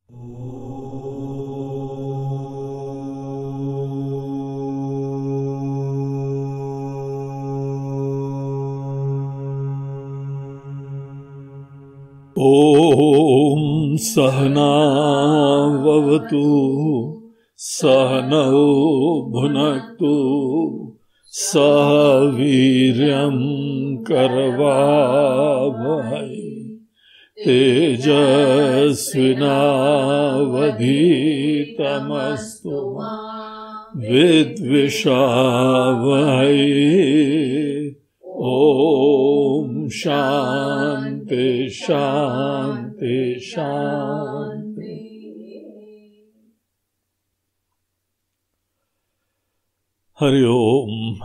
ओम सहना ववतु सहनौ भुनक्तु सह वीर्यं करवावहै तेजस्विनावधीतमस्तु मा विद्विषावहै। ओम शांति शांति शांति। हरिओम।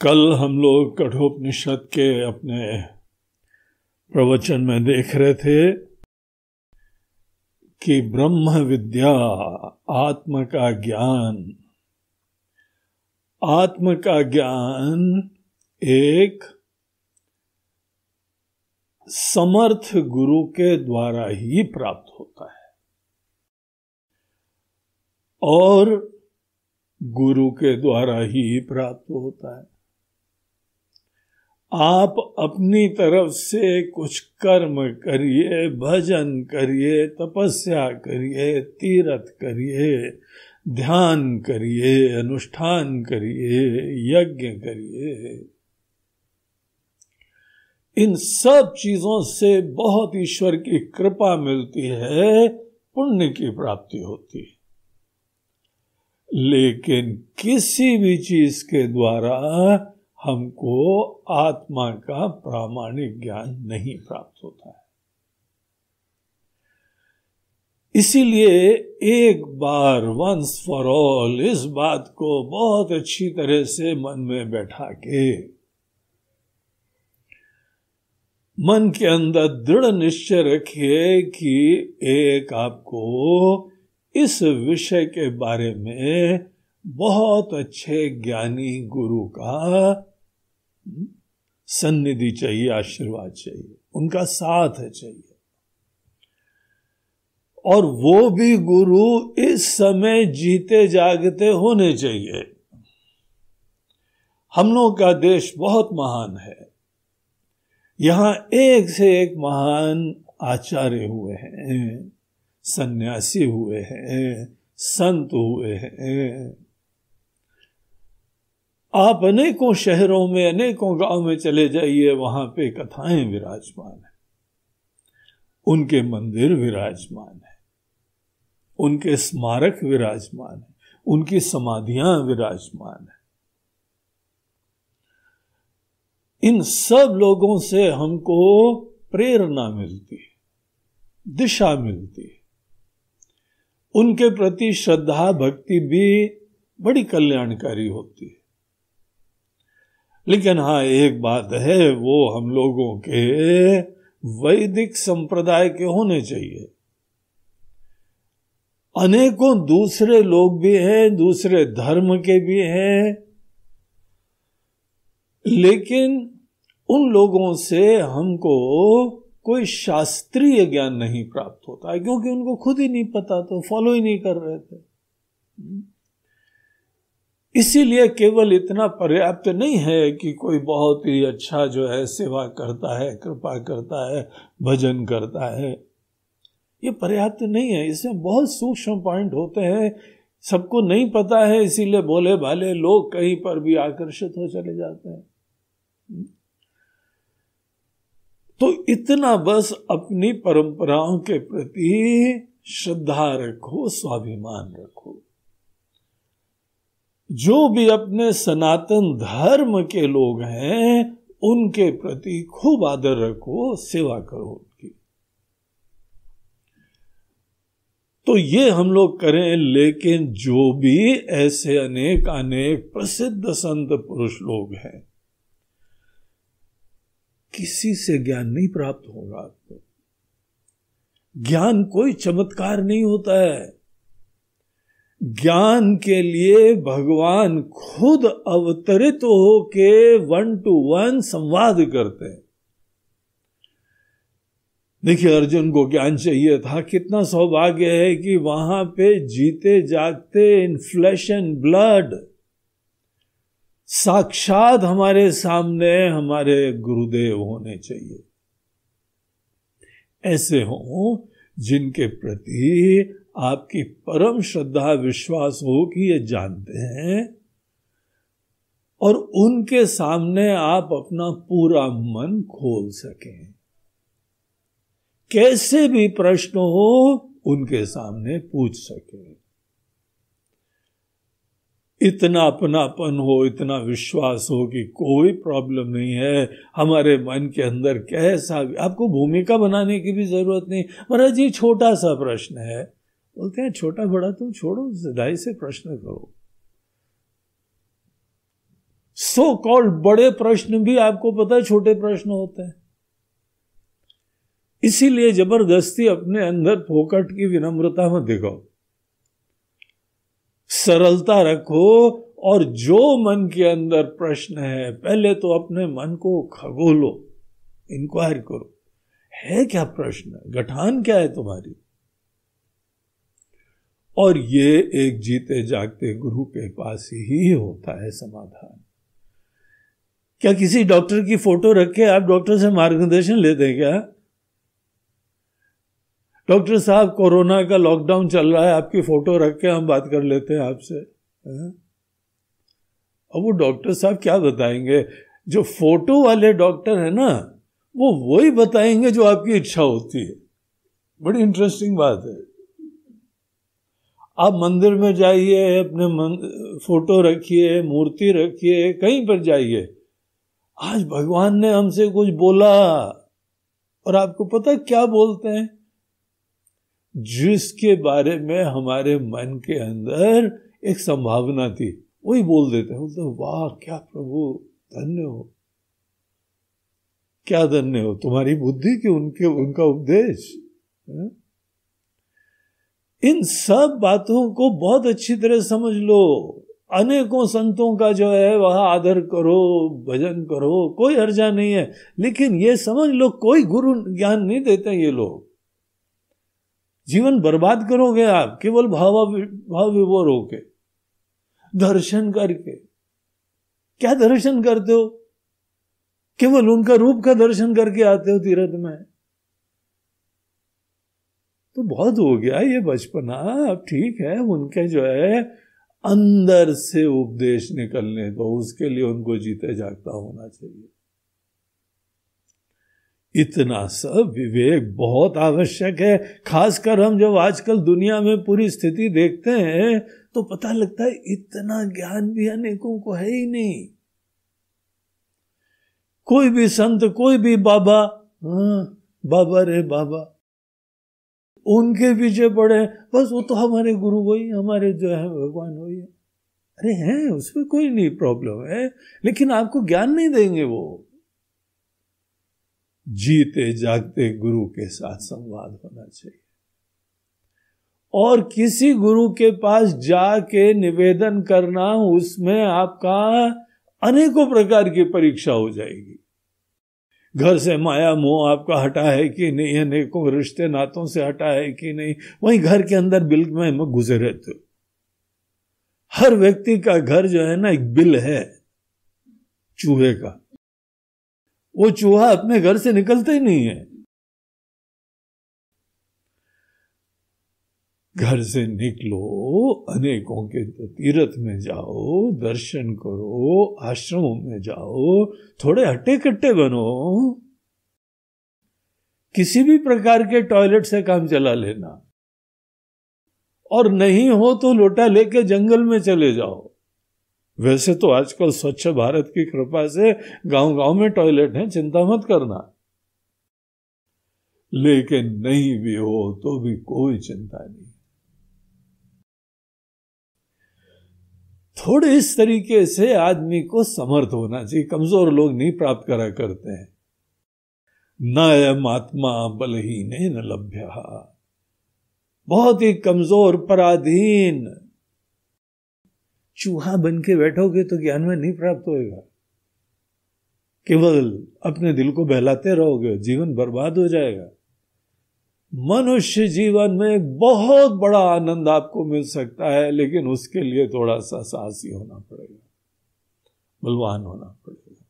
कल हम लोग कठोपनिषद के अपने प्रवचन में देख रहे थे कि ब्रह्म विद्या, आत्म का ज्ञान एक समर्थ गुरु के द्वारा ही प्राप्त होता है और गुरु के द्वारा ही प्राप्त होता है। आप अपनी तरफ से कुछ कर्म करिए, भजन करिए, तपस्या करिए, तीर्थ करिए, ध्यान करिए, अनुष्ठान करिए, यज्ञ करिए, इन सब चीजों से बहुत ईश्वर की कृपा मिलती है, पुण्य की प्राप्ति होती है। लेकिन किसी भी चीज के द्वारा हमको आत्मा का प्रामाणिक ज्ञान नहीं प्राप्त होता है। इसीलिए एक बार वंस फॉर ऑल इस बात को बहुत अच्छी तरह से मन में बैठा के मन के अंदर दृढ़ निश्चय रखिए कि एक आपको इस विषय के बारे में बहुत अच्छे ज्ञानी गुरु का सन्निधि चाहिए, आशीर्वाद चाहिए, उनका साथ चाहिए। और वो भी गुरु इस समय जीते जागते होने चाहिए। हम लोग का देश बहुत महान है, यहां एक से एक महान आचार्य हुए हैं, सन्यासी हुए हैं, संत हुए हैं। आप अनेकों शहरों में, अनेकों गांव में चले जाइए, वहां पे कथाएं विराजमान है, उनके मंदिर विराजमान है, उनके स्मारक विराजमान है, उनकी समाधियां विराजमान है। इन सब लोगों से हमको प्रेरणा मिलती है, दिशा मिलती है, उनके प्रति श्रद्धा भक्ति भी बड़ी कल्याणकारी होती है। लेकिन हाँ, एक बात है, वो हम लोगों के वैदिक संप्रदाय के होने चाहिए। अनेकों दूसरे लोग भी हैं, दूसरे धर्म के भी हैं, लेकिन उन लोगों से हमको कोई शास्त्रीय ज्ञान नहीं प्राप्त होता है, क्योंकि उनको खुद ही नहीं पता, तो फॉलो ही नहीं कर रहे थे। इसीलिए केवल इतना पर्याप्त नहीं है कि कोई बहुत ही अच्छा जो है सेवा करता है, कृपा करता है, भजन करता है, ये पर्याप्त नहीं है। इसमें बहुत सूक्ष्म पॉइंट होते हैं, सबको नहीं पता है, इसीलिए भोले भाले लोग कहीं पर भी आकर्षित हो चले जाते हैं। तो इतना बस अपनी परंपराओं के प्रति श्रद्धा रखो, स्वाभिमान रखो। जो भी अपने सनातन धर्म के लोग हैं, उनके प्रति खूब आदर रखो, सेवा करो उनकी। तो ये हम लोग करें। लेकिन जो भी ऐसे अनेक प्रसिद्ध संत पुरुष लोग हैं, किसी से ज्ञान नहीं प्राप्त होगा आपको। ज्ञान कोई चमत्कार नहीं होता है। ज्ञान के लिए भगवान खुद अवतरित होके 1 to 1 संवाद करते हैं। देखिए, अर्जुन को ज्ञान चाहिए था। कितना सौभाग्य है कि वहां पे जीते जागते इन फ्लैश एंड ब्लड साक्षात हमारे सामने हमारे गुरुदेव होने चाहिए। ऐसे हों जिनके प्रति आपकी परम श्रद्धा विश्वास हो कि ये जानते हैं, और उनके सामने आप अपना पूरा मन खोल सकें। कैसे भी प्रश्न हो उनके सामने पूछ सकें। इतना अपनापन हो, इतना विश्वास हो कि कोई प्रॉब्लम नहीं है। हमारे मन के अंदर कैसा भी, आपको भूमिका बनाने की भी जरूरत नहीं। महाराज जी छोटा सा प्रश्न है, बोलते हैं छोटा बड़ा तुम छोड़ो, सिधाई से प्रश्न करो। सो कॉल्ड बड़े प्रश्न भी आपको पता है छोटे प्रश्न होते हैं। इसीलिए जबरदस्ती अपने अंदर फोकट की विनम्रता मत दिखाओ, सरलता रखो। और जो मन के अंदर प्रश्न है पहले तो अपने मन को खगोलो, इंक्वायर करो, है क्या प्रश्न, गठान क्या है तुम्हारी। और ये एक जीते जागते गुरु के पास ही होता है समाधान। क्या किसी डॉक्टर की फोटो रख के आप डॉक्टर से मार्गदर्शन लेते हैं क्या? डॉक्टर साहब कोरोना का लॉकडाउन चल रहा है, आपकी फोटो रख के हम बात कर लेते हैं आपसे। अब वो डॉक्टर साहब क्या बताएंगे? जो फोटो वाले डॉक्टर है ना, वो वही बताएंगे जो आपकी इच्छा होती है। बड़ी इंटरेस्टिंग बात है। आप मंदिर में जाइए, अपने फोटो रखिए, मूर्ति रखिए, कहीं पर जाइए, आज भगवान ने हमसे कुछ बोला, और आपको पता क्या बोलते हैं? जिसके बारे में हमारे मन के अंदर एक संभावना थी वही बोल देते हैं। बोलते वाह क्या प्रभु, धन्य हो, क्या धन्य हो, तुम्हारी बुद्धि की उनका उपदेश। इन सब बातों को बहुत अच्छी तरह समझ लो। अनेकों संतों का जो है वह आदर करो, भजन करो, कोई हर्जा नहीं है, लेकिन ये समझ लो कोई गुरु ज्ञान नहीं देते ये लोग। जीवन बर्बाद करोगे आप केवल भाव विभोर होके, दर्शन करके। क्या दर्शन करते हो? केवल उनका रूप का दर्शन करके आते हो तीर्थ में। तो बहुत हो गया ये बचपना, अब ठीक है। उनके जो है अंदर से उपदेश निकलने दो, उसके लिए उनको जीते जागता होना चाहिए। इतना सब विवेक बहुत आवश्यक है। खासकर हम जब आजकल दुनिया में पूरी स्थिति देखते हैं तो पता लगता है इतना ज्ञान भी अनेकों को है ही नहीं। कोई भी संत, कोई भी बाबा, बाबा रे बाबा, उनके पीछे पड़े, बस वो तो हमारे गुरु वही, हमारे जो है भगवान वही है। अरे हैं, उसमें कोई नहीं प्रॉब्लम है, लेकिन आपको ज्ञान नहीं देंगे वो। जीते जागते गुरु के साथ संवाद होना चाहिए। और किसी गुरु के पास जाके निवेदन करना, उसमें आपका अनेकों प्रकार की परीक्षा हो जाएगी। घर से माया मोह आपका हटा है कि नहीं, अनेकों रिश्ते नातों से हटा है कि नहीं, वहीं घर के अंदर बिल में घुसे रहते हो। हर व्यक्ति का घर जो है ना एक बिल है चूहे का। वो चूहा अपने घर से निकलता ही नहीं है। घर से निकलो, अनेकों के तीर्थ में जाओ, दर्शन करो, आश्रमों में जाओ, थोड़े हट्टे कट्टे बनो। किसी भी प्रकार के टॉयलेट से काम चला लेना, और नहीं हो तो लोटा लेके जंगल में चले जाओ। वैसे तो आजकल स्वच्छ भारत की कृपा से गांव-गांव में टॉयलेट है, चिंता मत करना। लेकिन नहीं भी हो तो भी कोई चिंता नहीं। थोड़े इस तरीके से आदमी को समर्थ होना चाहिए। कमजोर लोग नहीं प्राप्त करा करते हैं। नायम आत्मा बलहीन न लभ्य, बहुत ही कमजोर पराधीन चूहा बन के बैठोगे तो ज्ञान में नहीं प्राप्त होएगा। केवल अपने दिल को बहलाते रहोगे, जीवन बर्बाद हो जाएगा। मनुष्य जीवन में एक बहुत बड़ा आनंद आपको मिल सकता है, लेकिन उसके लिए थोड़ा सा साहसी होना पड़ेगा, बलवान होना पड़ेगा।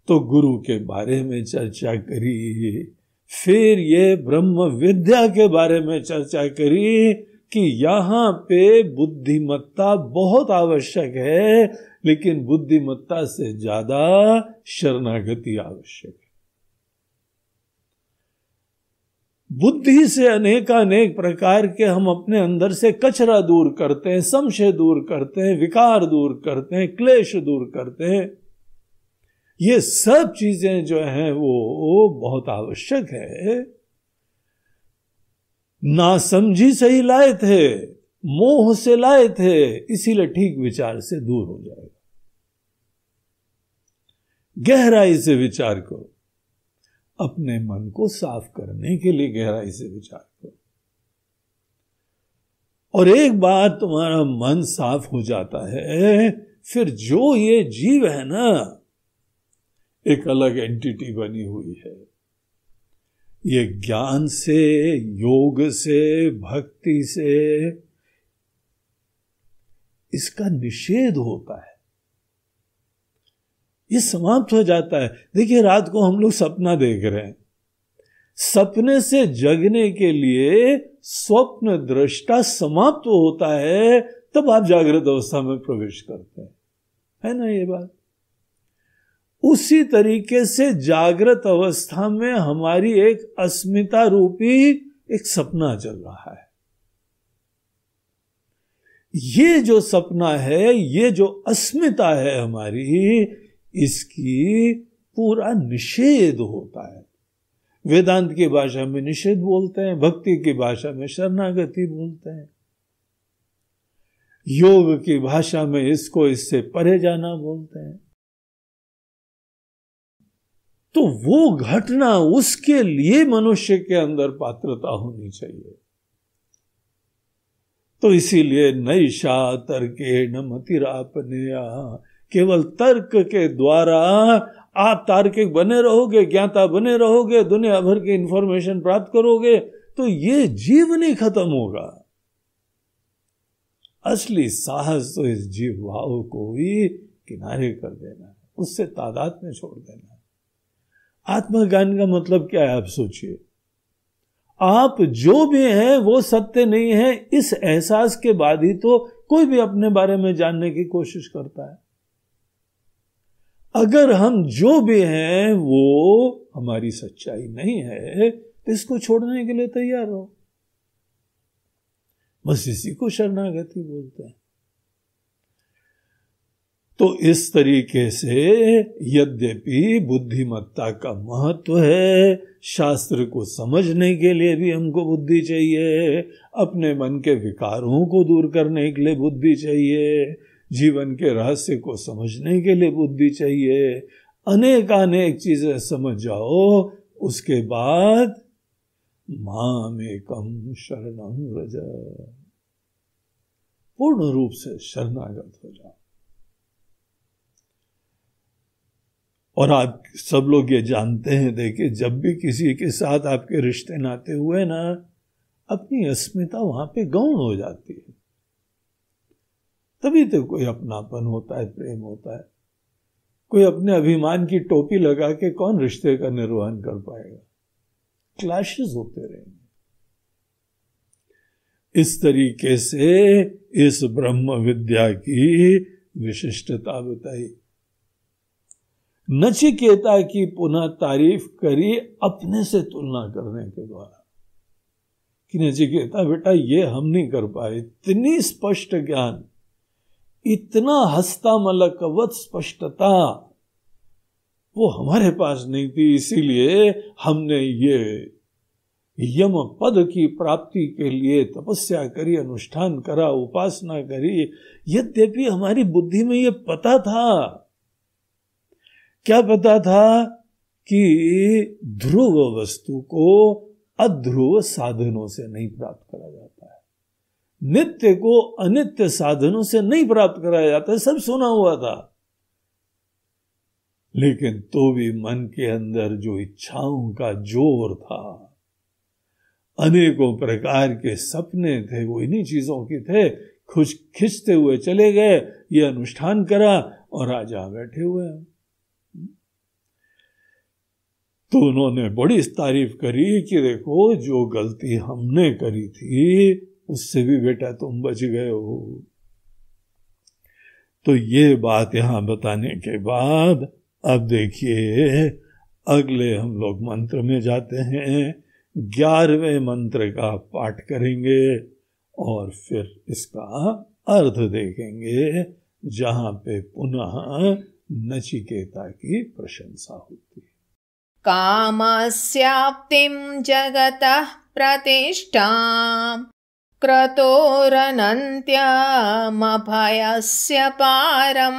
तो गुरु के बारे में चर्चा करी, फिर ये ब्रह्म विद्या के बारे में चर्चा करी कि यहां पे बुद्धिमत्ता बहुत आवश्यक है, लेकिन बुद्धिमत्ता से ज्यादा शरणागति आवश्यक है। बुद्धि से अनेकानेक प्रकार के हम अपने अंदर से कचरा दूर करते हैं, संशय दूर करते हैं, विकार दूर करते हैं, क्लेश दूर करते हैं। ये सब चीजें जो हैं वो बहुत आवश्यक है। नासमझी से ही लाए थे, मोह से लाए थे, इसीलिए ठीक विचार से दूर हो जाएगा। गहराई से विचार करो, अपने मन को साफ करने के लिए गहराई से विचार करो, और एक बार तुम्हारा मन साफ हो जाता है, फिर जो ये जीव है ना, एक अलग एंटिटी बनी हुई है। ये ज्ञान से, योग से, भक्ति से इसका निषेध होता है, ये समाप्त हो जाता है। देखिए, रात को हम लोग सपना देख रहे हैं, सपने से जगने के लिए स्वप्न दृष्टा समाप्त होता है, तब आप जागृत अवस्था में प्रवेश करते हैं, है ना ये बात। उसी तरीके से जागृत अवस्था में हमारी एक अस्मिता रूपी एक सपना चल रहा है। ये जो सपना है, ये जो अस्मिता है हमारी, इसकी पूरा निषेध होता है। वेदांत की भाषा में निषेध बोलते हैं, भक्ति की भाषा में शरणागति बोलते हैं, योग की भाषा में इसको इससे परे जाना बोलते हैं। तो वो घटना, उसके लिए मनुष्य के अंदर पात्रता होनी चाहिए। तो इसीलिए नैषा तर्केण मतिरापनेया, केवल तर्क के द्वारा आप तार्किक बने रहोगे, ज्ञाता बने रहोगे, दुनिया भर की इंफॉर्मेशन प्राप्त करोगे, तो ये जीवन ही खत्म होगा। असली साहस तो इस जीव भाव को ही किनारे कर देना है, उससे तादाद में छोड़ देना है। आत्मज्ञान का मतलब क्या है, आप सोचिए। आप जो भी हैं वो सत्य नहीं है, इस एहसास के बाद ही तो कोई भी अपने बारे में जानने की कोशिश करता है। अगर हम जो भी हैं वो हमारी सच्चाई नहीं है, तो इसको छोड़ने के लिए तैयार हो। बस इसी को शरणागति बोलते हैं। तो इस तरीके से यद्यपि बुद्धिमत्ता का महत्व है, शास्त्र को समझने के लिए भी हमको बुद्धि चाहिए, अपने मन के विकारों को दूर करने के लिए बुद्धि चाहिए, जीवन के रहस्य को समझने के लिए बुद्धि चाहिए, अनेकानेक चीजें समझ जाओ, उसके बाद मामेकं शरणं व्रज, पूर्ण रूप से शरणागत हो जाओ। और आप सब लोग ये जानते हैं, देखिए, जब भी किसी के साथ आपके रिश्ते नाते हुए ना, अपनी अस्मिता वहां पे गौण हो जाती है। तभी तो कोई अपनापन होता है, प्रेम होता है। कोई अपने अभिमान की टोपी लगा के कौन रिश्ते का निर्वहन कर पाएगा? क्लैशेस होते रहेंगे। इस तरीके से इस ब्रह्म विद्या की विशिष्टता बताई। नचिकेता की पुनः तारीफ करी अपने से तुलना करने के द्वारा, कि नचिकेता बेटा ये हम नहीं कर पाए, इतनी स्पष्ट ज्ञान, इतना हस्तामलकवत स्पष्टता वो हमारे पास नहीं थी, इसीलिए हमने ये यम पद की प्राप्ति के लिए तपस्या करी, अनुष्ठान करा, उपासना करी। यद्यपि हमारी बुद्धि में ये पता था, क्या पता था, कि ध्रुव वस्तु को अध्रुव साधनों से नहीं प्राप्त करा जाता है, नित्य को अनित्य साधनों से नहीं प्राप्त कराया जाता है। सब सुना हुआ था, लेकिन तो भी मन के अंदर जो इच्छाओं का जोर था, अनेकों प्रकार के सपने थे, वो इन्हीं चीजों के थे। खुश खिंचते हुए चले गए, ये अनुष्ठान करा और आज आ बैठे हुए हैं। तो उन्होंने बड़ी तारीफ करी कि देखो जो गलती हमने करी थी उससे भी बेटा तुम बच गए हो। तो ये बात यहां बताने के बाद अब देखिए अगले हम लोग मंत्र में जाते हैं। 11वें मंत्र का पाठ करेंगे और फिर इसका अर्थ देखेंगे, जहां पे पुनः नचिकेता की प्रशंसा होती है। कामस्याप्तिं जगतः प्रतिष्ठां क्रतोरनन्त्यमभयस्य पारं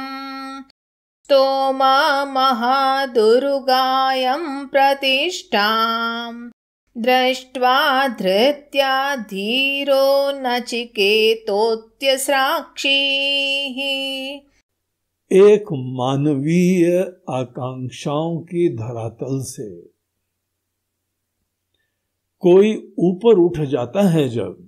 स्तोमा महादुर्गायं प्रतिष्ठां दृष्ट्वा धृत्या धीरो नचिकेतोऽत्यस्राक्षीः। एक मानवीय आकांक्षाओं की धरातल से कोई ऊपर उठ जाता है जब,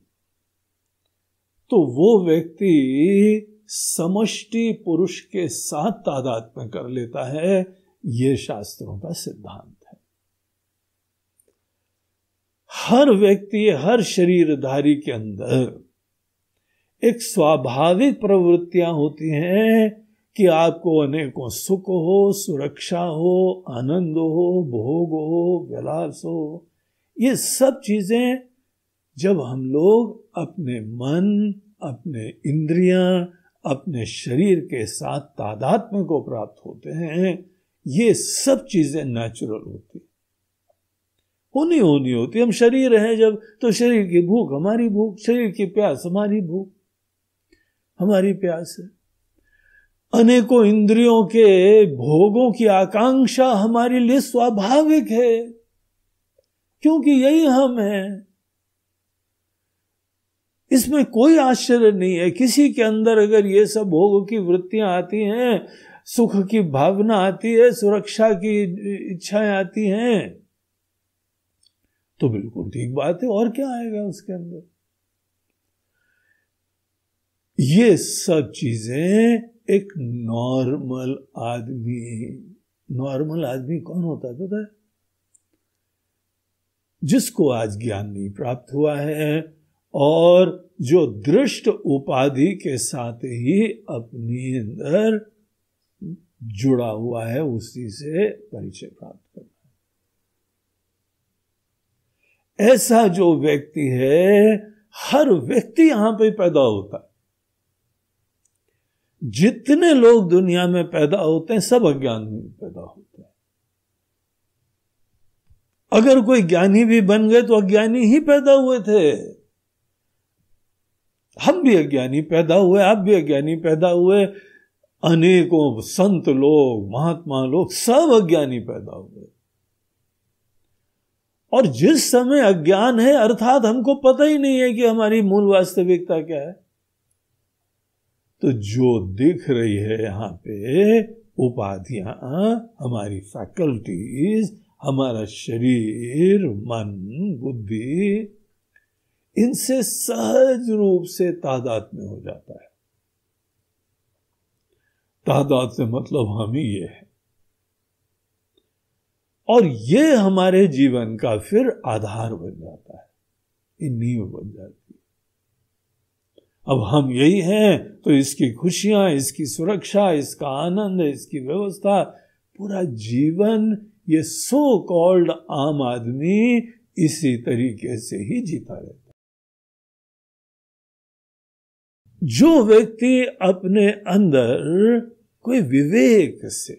तो वो व्यक्ति समष्टि पुरुष के साथ तादात्म्य कर लेता है। ये शास्त्रों का सिद्धांत है। हर व्यक्ति, हर शरीरधारी के अंदर एक स्वाभाविक प्रवृत्तियां होती हैं कि आपको अनेकों सुख हो, सुरक्षा हो, आनंद हो, भोग हो, विलास हो। ये सब चीजें जब हम लोग अपने मन, अपने इंद्रियां, अपने शरीर के साथ तादात्म्य को प्राप्त होते हैं, ये सब चीजें नेचुरल होती, होनी होती। हम शरीर हैं जब, तो शरीर की भूख हमारी भूख, शरीर की प्यास हमारी भूख, हमारी प्यास है। अनेकों इंद्रियों के भोगों की आकांक्षा हमारे लिए स्वाभाविक है, क्योंकि यही हम हैं। इसमें कोई आश्चर्य नहीं है। किसी के अंदर अगर ये सब भोगों की वृत्तियां आती हैं, सुख की भावना आती है, सुरक्षा की इच्छाएं आती हैं, तो बिल्कुल ठीक बात है। और क्या आएगा उसके अंदर? ये सब चीजें एक नॉर्मल आदमी कौन होता है पता है? जिसको आज ज्ञान नहीं प्राप्त हुआ है और जो दृष्ट उपाधि के साथ ही अपनी अंदर जुड़ा हुआ है, उसी से परिचय प्राप्त करना है। ऐसा जो व्यक्ति है, हर व्यक्ति यहां पे पैदा होता है। जितने लोग दुनिया में पैदा होते हैं सब अज्ञान में पैदा होते हैं। अगर कोई ज्ञानी भी बन गए तो अज्ञानी ही पैदा हुए थे। हम भी अज्ञानी पैदा हुए, आप भी अज्ञानी पैदा हुए, अनेकों संत लोग, महात्मा लोग सब अज्ञानी पैदा हुए। और जिस समय अज्ञान है, अर्थात हमको पता ही नहीं है कि हमारी मूल वास्तविकता क्या है, तो जो दिख रही है यहां पे उपाधियां, हमारी फैकल्टीज, हमारा शरीर, मन, बुद्धि, इनसे सहज रूप से तादात्म्य हो जाता है। तादात्म्य मतलब हम ही ये है, और ये हमारे जीवन का फिर आधार बन जाता है, ये नींव बन जाती है। अब हम यही हैं तो इसकी खुशियां, इसकी सुरक्षा, इसका आनंद, इसकी व्यवस्था, पूरा जीवन ये सो कॉल्ड आम आदमी इसी तरीके से ही जीता रहता है। जो व्यक्ति अपने अंदर कोई विवेक से,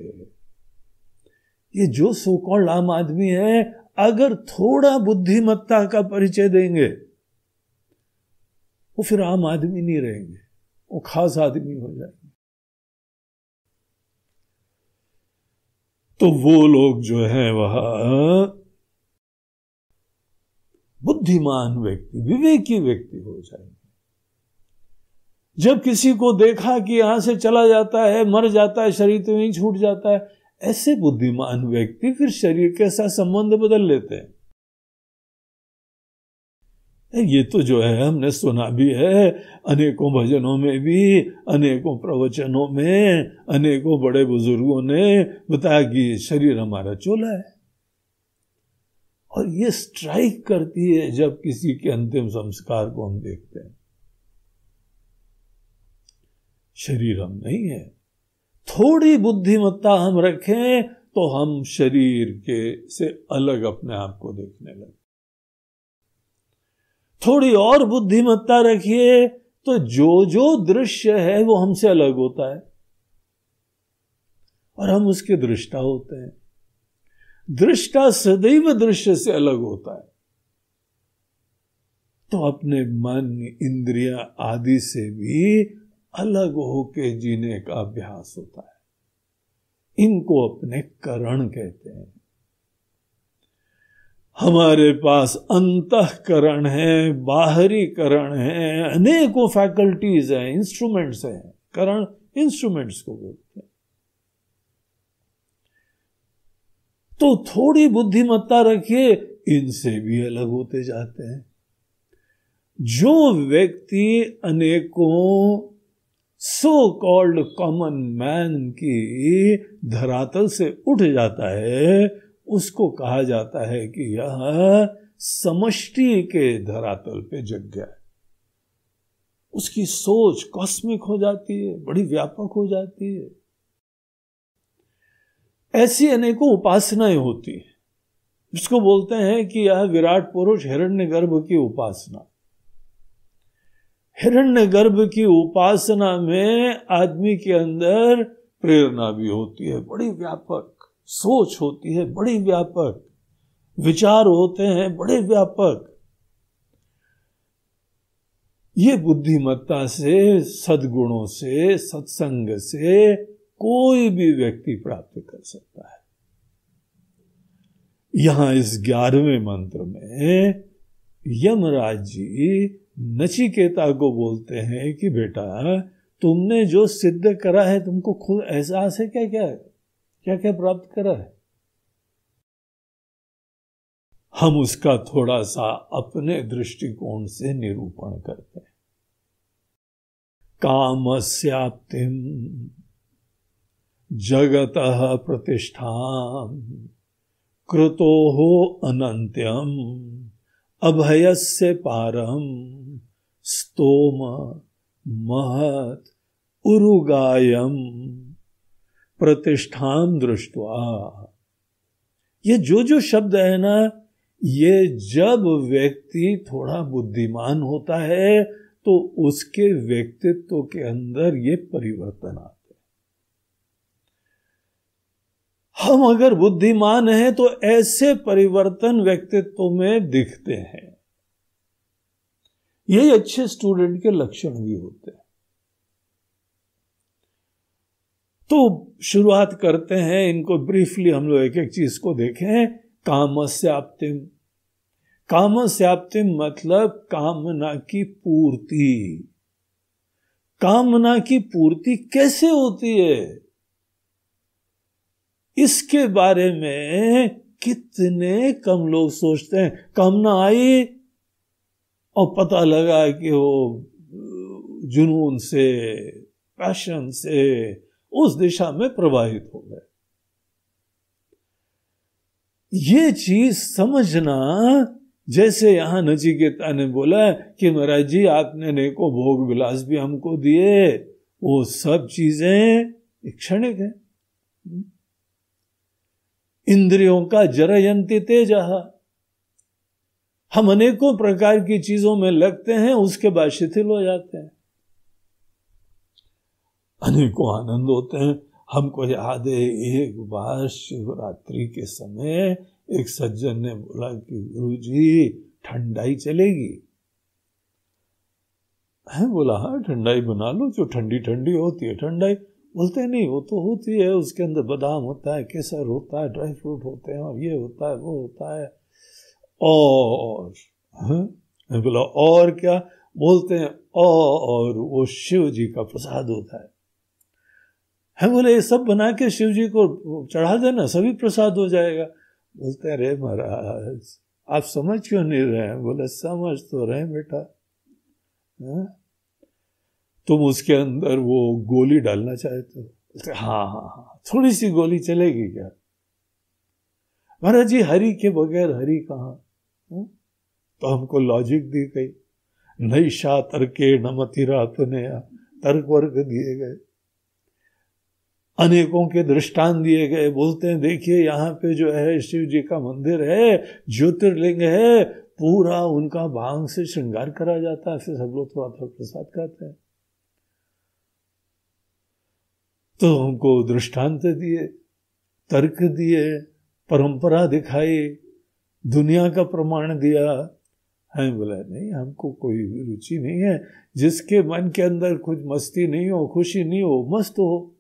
ये जो सो कॉल्ड आम आदमी है, अगर थोड़ा बुद्धिमत्ता का परिचय देंगे, वो फिर आम आदमी नहीं रहेंगे, वो खास आदमी हो जाएंगे। तो वो लोग जो हैं वह बुद्धिमान व्यक्ति, विवेकी व्यक्ति हो जाएंगे। जब किसी को देखा कि यहां से चला जाता है, मर जाता है, शरीर तो यहीं छूट जाता है, ऐसे बुद्धिमान व्यक्ति फिर शरीर के साथ संबंध बदल लेते हैं। ये तो जो है हमने सुना भी है, अनेकों भजनों में भी, अनेकों प्रवचनों में, अनेकों बड़े बुजुर्गों ने बताया कि शरीर हमारा चोला है। और ये स्ट्राइक करती है जब किसी के अंतिम संस्कार को हम देखते हैं। शरीर हम नहीं है। थोड़ी बुद्धिमत्ता हम रखें तो हम शरीर के से अलग अपने आप को देखने लगे। थोड़ी और बुद्धिमत्ता रखिए तो जो जो दृश्य है वो हमसे अलग होता है और हम उसके दृष्टा होते हैं। दृष्टा सदैव दृश्य से अलग होता है। तो अपने मन, इंद्रियां आदि से भी अलग होके जीने का अभ्यास होता है। इनको अपने करण कहते हैं। हमारे पास अंतःकरण है, बाहरी करण है, अनेकों फैकल्टीज हैं, इंस्ट्रूमेंट्स हैं। करण इंस्ट्रूमेंट्स को बोलते हैं। तो थोड़ी बुद्धिमत्ता रखिए, इनसे भी अलग होते जाते हैं। जो व्यक्ति अनेकों सो कॉल्ड कॉमन मैन की धरातल से उठ जाता है, उसको कहा जाता है कि यह समष्टि के धरातल पे जग गया है। उसकी सोच कॉस्मिक हो जाती है, बड़ी व्यापक हो जाती है। ऐसी अनेकों उपासनाएं होती है, जिसको बोलते हैं कि यह विराट पुरुष हिरण्यगर्भ की उपासना। हिरण्यगर्भ की उपासना में आदमी के अंदर प्रेरणा भी होती है, बड़ी व्यापक सोच होती है, बड़ी व्यापक विचार होते हैं, बड़े व्यापक। ये बुद्धिमत्ता से, सद्गुणों से, सत्संग से कोई भी व्यक्ति प्राप्त कर सकता है। यहां इस 11वें मंत्र में यमराज जी नचिकेता को बोलते हैं कि बेटा, तुमने जो सिद्ध करा है तुमको खुद एहसास है क्या क्या क्या प्राप्त करा है? हम उसका थोड़ा सा अपने दृष्टिकोण से निरूपण करते हैं। कामस्याप्तिम जगतः प्रतिष्ठाम कृतोहो अनंत्यम अभयस्य पारम स्तोम महत उरुगायम प्रतिष्ठाम दृष्ट्वा। ये जो शब्द है ना, ये जब व्यक्ति थोड़ा बुद्धिमान होता है तो उसके व्यक्तित्व के अंदर ये परिवर्तन आते हैं। हम अगर बुद्धिमान हैं तो ऐसे परिवर्तन व्यक्तित्व में दिखते हैं। यही अच्छे स्टूडेंट के लक्षण भी होते हैं। तो शुरुआत करते हैं इनको ब्रीफली, हम लोग एक एक चीज को देखें। कामस्याप्तिम। कामस्याप्तिम मतलब कामना की पूर्ति। कामना की पूर्ति कैसे होती है, इसके बारे में कितने कम लोग सोचते हैं। कामना आई और पता लगा कि वो जुनून से, पैशन से उस दिशा में प्रवाहित हो गए। ये चीज समझना, जैसे यहां नचिकेता ने बोला कि महाराज जी आपने अनेकों भोग विलास भी हमको दिए, वो सब चीजें क्षणिक है। इंद्रियों का जरयंती तेजः। हम अनेकों प्रकार की चीजों में लगते हैं, उसके बाद शिथिल हो जाते हैं। अनेकों आनंद होते हैं। हमको याद है एक बार शिवरात्रि के समय एक सज्जन ने बोला कि गुरुजी ठंडाई चलेगी? है बोला हाँ ठंडाई बना लो, जो ठंडी ठंडी होती है ठंडाई। बोलते नहीं, वो तो होती है, उसके अंदर बादाम होता है, केसर होता है, ड्राई फ्रूट होते हैं, और ये होता है वो होता है। और मैं बोला और क्या? बोलते हैं और वो शिव जी का प्रसाद होता है। है बोले ये सब बना के शिव जी को चढ़ा देना, सभी प्रसाद हो जाएगा। बोलते हैं रे महाराज आप समझ क्यों नहीं रहे हैं? बोले समझ तो रहे बेटा, तुम उसके अंदर वो गोली डालना चाहते हो? हाँ हाँ हाँ, थोड़ी सी गोली चलेगी क्या? महाराज जी हरि के बगैर हरि कहाँ? तो हमको लॉजिक दी गई, नैषा तर्के नमतिरा अपने तर्क वर्ग दिए गए, अनेकों के दृष्टांत दिए गए। बोलते हैं देखिए यहाँ पे जो है शिव जी का मंदिर है, ज्योतिर्लिंग है, पूरा उनका भांग से श्रृंगार करा जाता है, फिर सब लोग थोड़ा थोड़ा प्रसाद खाते हैं। तो हमको दृष्टांत दिए, तर्क दिए, परंपरा दिखाई, दुनिया का प्रमाण दिया। हमें बोला नहीं हमको कोई रुचि नहीं है, जिसके मन के अंदर कुछ मस्ती नहीं हो, खुशी नहीं हो, मस्त हो,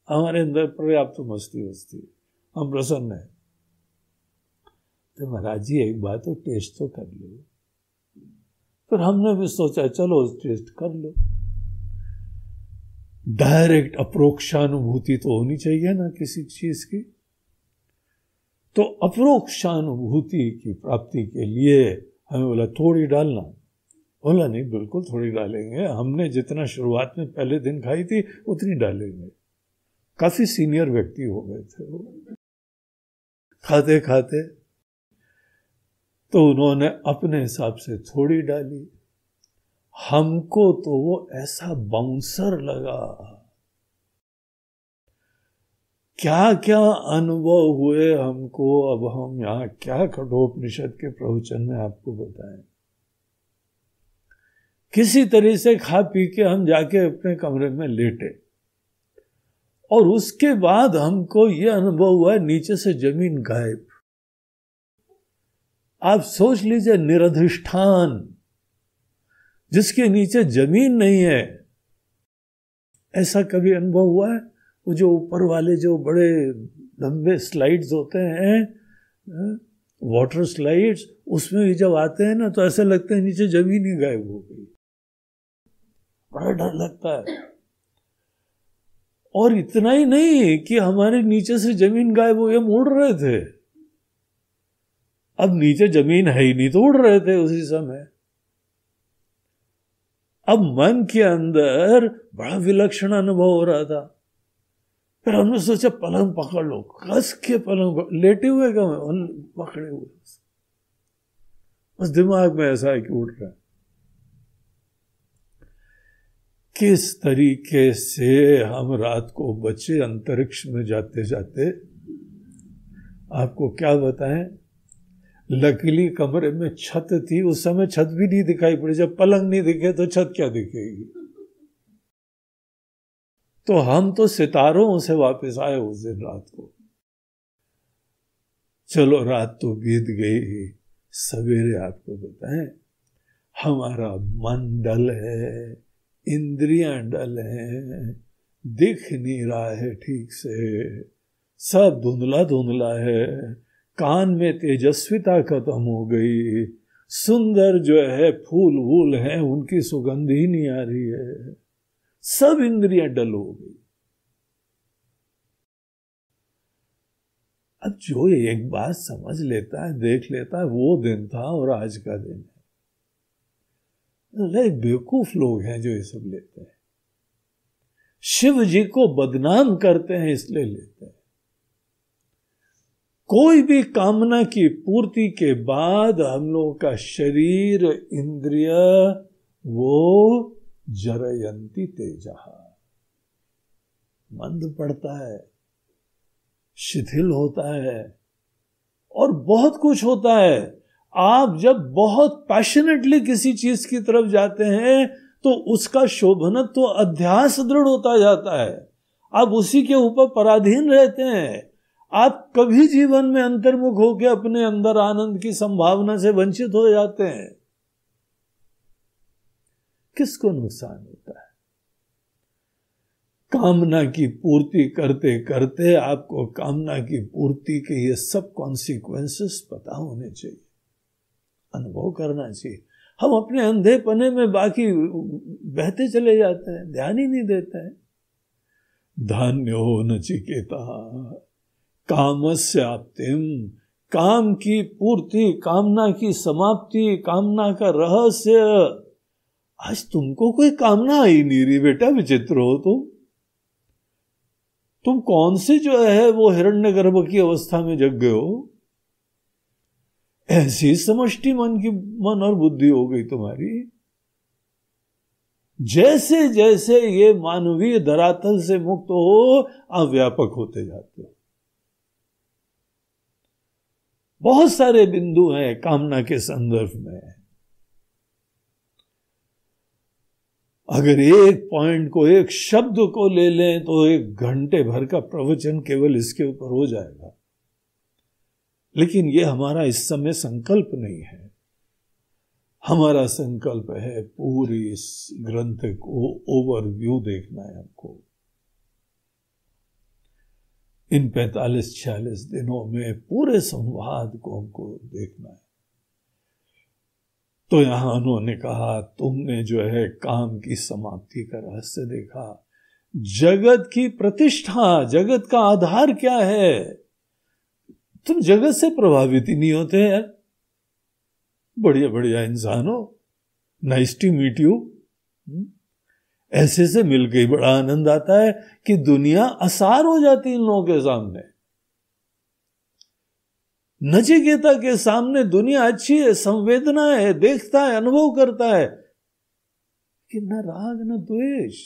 हमारे अंदर पर्याप्त तो मस्ती है, हम प्रसन्न है। तो महाराज जी एक बात तो टेस्ट तो कर लो। फिर हमने भी सोचा चलो टेस्ट कर लो। डायरेक्ट अप्रोक्षानुभूति तो होनी चाहिए ना किसी चीज की। तो अप्रोक्षानुभूति की प्राप्ति के लिए हमें बोला थोड़ी डालना। बोला नहीं बिल्कुल थोड़ी डालेंगे, हमने जितना शुरुआत में पहले दिन खाई थी उतनी डालेंगे। काफी सीनियर व्यक्ति हो गए थे वो, खाते खाते। तो उन्होंने अपने हिसाब से थोड़ी डाली। हमको तो वो ऐसा बाउंसर लगा, क्या क्या अनुभव हुए हमको। अब हम यहाँ क्या कठोपनिषद के प्रवचन में आपको बताएं। किसी तरह से खा पी के हम जाके अपने कमरे में लेटे, और उसके बाद हमको ये अनुभव हुआ नीचे से जमीन गायब। आप सोच लीजिए निरधिष्ठान जिसके नीचे जमीन नहीं है, ऐसा कभी अनुभव हुआ है? वो जो ऊपर वाले जो बड़े लंबे स्लाइड्स होते हैं, वाटर स्लाइड्स, उसमें भी जब आते हैं ना तो ऐसा लगता है नीचे जमीन ही गायब हो गई। बड़ा डर लगता है। और इतना ही नहीं कि हमारे नीचे से जमीन गायब हो गई, हम उड़ रहे थे। अब नीचे जमीन है ही नहीं तो उड़ रहे थे उसी समय। अब मन के अंदर बड़ा विलक्षण अनुभव हो रहा था। फिर हमने सोचा पलंग पकड़ लो, कस के पलंग लेटे हुए का पकड़े हुए, बस दिमाग में ऐसा है कि उड़ रहा है। किस तरीके से हम रात को बचे अंतरिक्ष में जाते जाते, आपको क्या बताएं। लकीली कमरे में छत थी, उस समय छत भी नहीं दिखाई पड़ी। जब पलंग नहीं दिखे तो छत क्या दिखेगी। तो हम तो सितारों से वापस आए उस दिन रात को। चलो रात तो बीत गई, सवेरे आपको बताएं हमारा मन डल है, इंद्रियां डल हैं, दिख नहीं रहा है ठीक से, सब धुंधला धुंधला है, कान में तेजस्विता खत्म हो गई, सुंदर जो है फूल वूल हैं उनकी सुगंध ही नहीं आ रही है, सब इंद्रियां डल हो गई। अब जो एक बात समझ लेता है, देख लेता है, वो दिन था और आज का दिन है। बेवकूफ लोग हैं जो ये सब लेते हैं, शिव जी को बदनाम करते हैं इसलिए लेते हैं। कोई भी कामना की पूर्ति के बाद हम लोगों का शरीर इंद्रिय वो जरयंती तेजा मंद पड़ता है, शिथिल होता है, और बहुत कुछ होता है। आप जब बहुत पैशनेटली किसी चीज की तरफ जाते हैं तो उसका शोभनत्व तो अध्यास दृढ़ होता जाता है, आप उसी के ऊपर पराधीन रहते हैं। आप कभी जीवन में अंतर्मुख होकर अपने अंदर आनंद की संभावना से वंचित हो जाते हैं। किसको नुकसान होता है? कामना की पूर्ति करते करते आपको कामना की पूर्ति के ये सब कॉन्सिक्वेंसेस पता होने चाहिए, अनुभव करना चाहिए। हम अपने अंधेपने में बाकी बहते चले जाते हैं, ध्यान ही नहीं देते हैं। धन्यो नचिकेता कामस्याप्तिम, काम की पूर्ति, कामना की समाप्ति, कामना का रहस्य। आज तुमको कोई कामना आई नहीं रही बेटा, विचित्र हो तुम कौन से जो है वो हिरण्यगर्भ की अवस्था में जग गए हो? ऐसी समष्टि मन और बुद्धि हो गई तुम्हारी। जैसे जैसे ये मानवीय धरातल से मुक्त हो, आप व्यापक होते जाते हो। बहुत सारे बिंदु हैं कामना के संदर्भ में। अगर एक पॉइंट को, एक शब्द को ले लें तो 1 घंटे भर का प्रवचन केवल इसके ऊपर हो जाएगा। लेकिन ये हमारा इस समय संकल्प नहीं है। हमारा संकल्प है पूरी इस ग्रंथ को ओवरव्यू देखना है हमको। इन 45-46 दिनों में पूरे संवाद को हमको देखना है। तो यहां उन्होंने कहा, तुमने जो है काम की समाप्ति का रहस्य देखा, जगत की प्रतिष्ठा, जगत का आधार क्या है। तुम जगत से प्रभावित ही नहीं होते यार। बढ़िया बढ़िया इंसान हो, नाइस टू मीट यू। ऐसे से मिलके ही बड़ा आनंद आता है कि दुनिया असार हो जाती है इन लोगों के सामने। नचिकेता के सामने दुनिया अच्छी है, संवेदना है, देखता है, अनुभव करता है, कि न राग न द्वेष।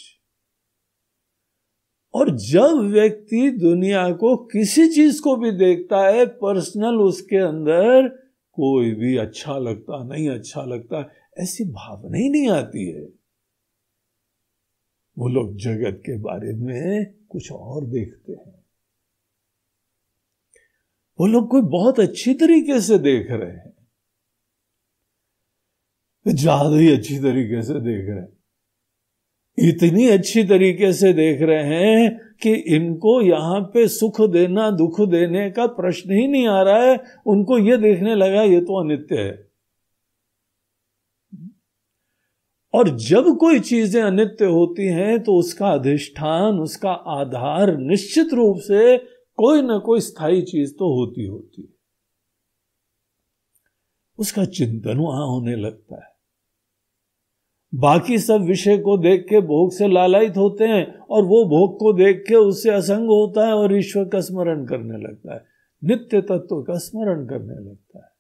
और जब व्यक्ति दुनिया को, किसी चीज को भी देखता है पर्सनल, उसके अंदर कोई भी अच्छा लगता, नहीं अच्छा लगता, ऐसी भावना ही नहीं आती है। वो लोग जगत के बारे में कुछ और देखते हैं। वो लोग कोई बहुत अच्छी तरीके से देख रहे हैं, ज्यादा ही अच्छी तरीके से देख रहे हैं। इतनी अच्छी तरीके से देख रहे हैं कि इनको यहां पे सुख देना, दुख देने का प्रश्न ही नहीं आ रहा है। उनको ये देखने लगा ये तो अनित्य है। और जब कोई चीजें अनित्य होती हैं तो उसका अधिष्ठान, उसका आधार निश्चित रूप से कोई ना कोई स्थायी चीज तो होती है। उसका चिंतन वहां होने लगता है। बाकी सब विषय को देख के भोग से लालायित होते हैं, और वो भोग को देख के उससे असंग होता है और ईश्वर का स्मरण करने लगता है, नित्य तत्व का स्मरण करने लगता है।